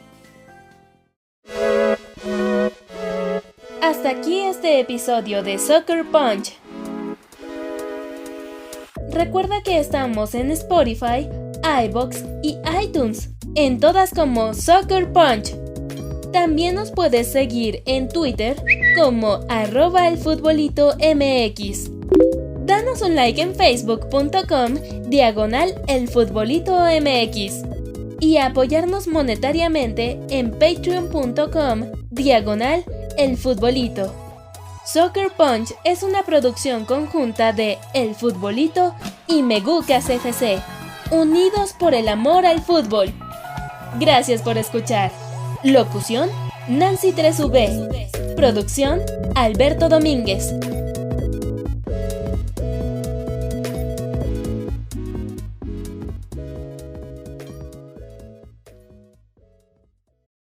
aquí este episodio de Soccer Punch. Recuerda que estamos en Spotify, iVoox y iTunes, en todas como Soccer Punch. También nos puedes seguir en Twitter como @elfutbolito.mx. Danos un like en facebook.com/elfutbolito.mx y apoyarnos monetariamente en patreon.com/elfutbolito. Soccer Punch es una producción conjunta de El Futbolito y Megucas FC, unidos por el amor al fútbol. Gracias por escuchar. Locución: Nancy 3V. Producción: Alberto Domínguez.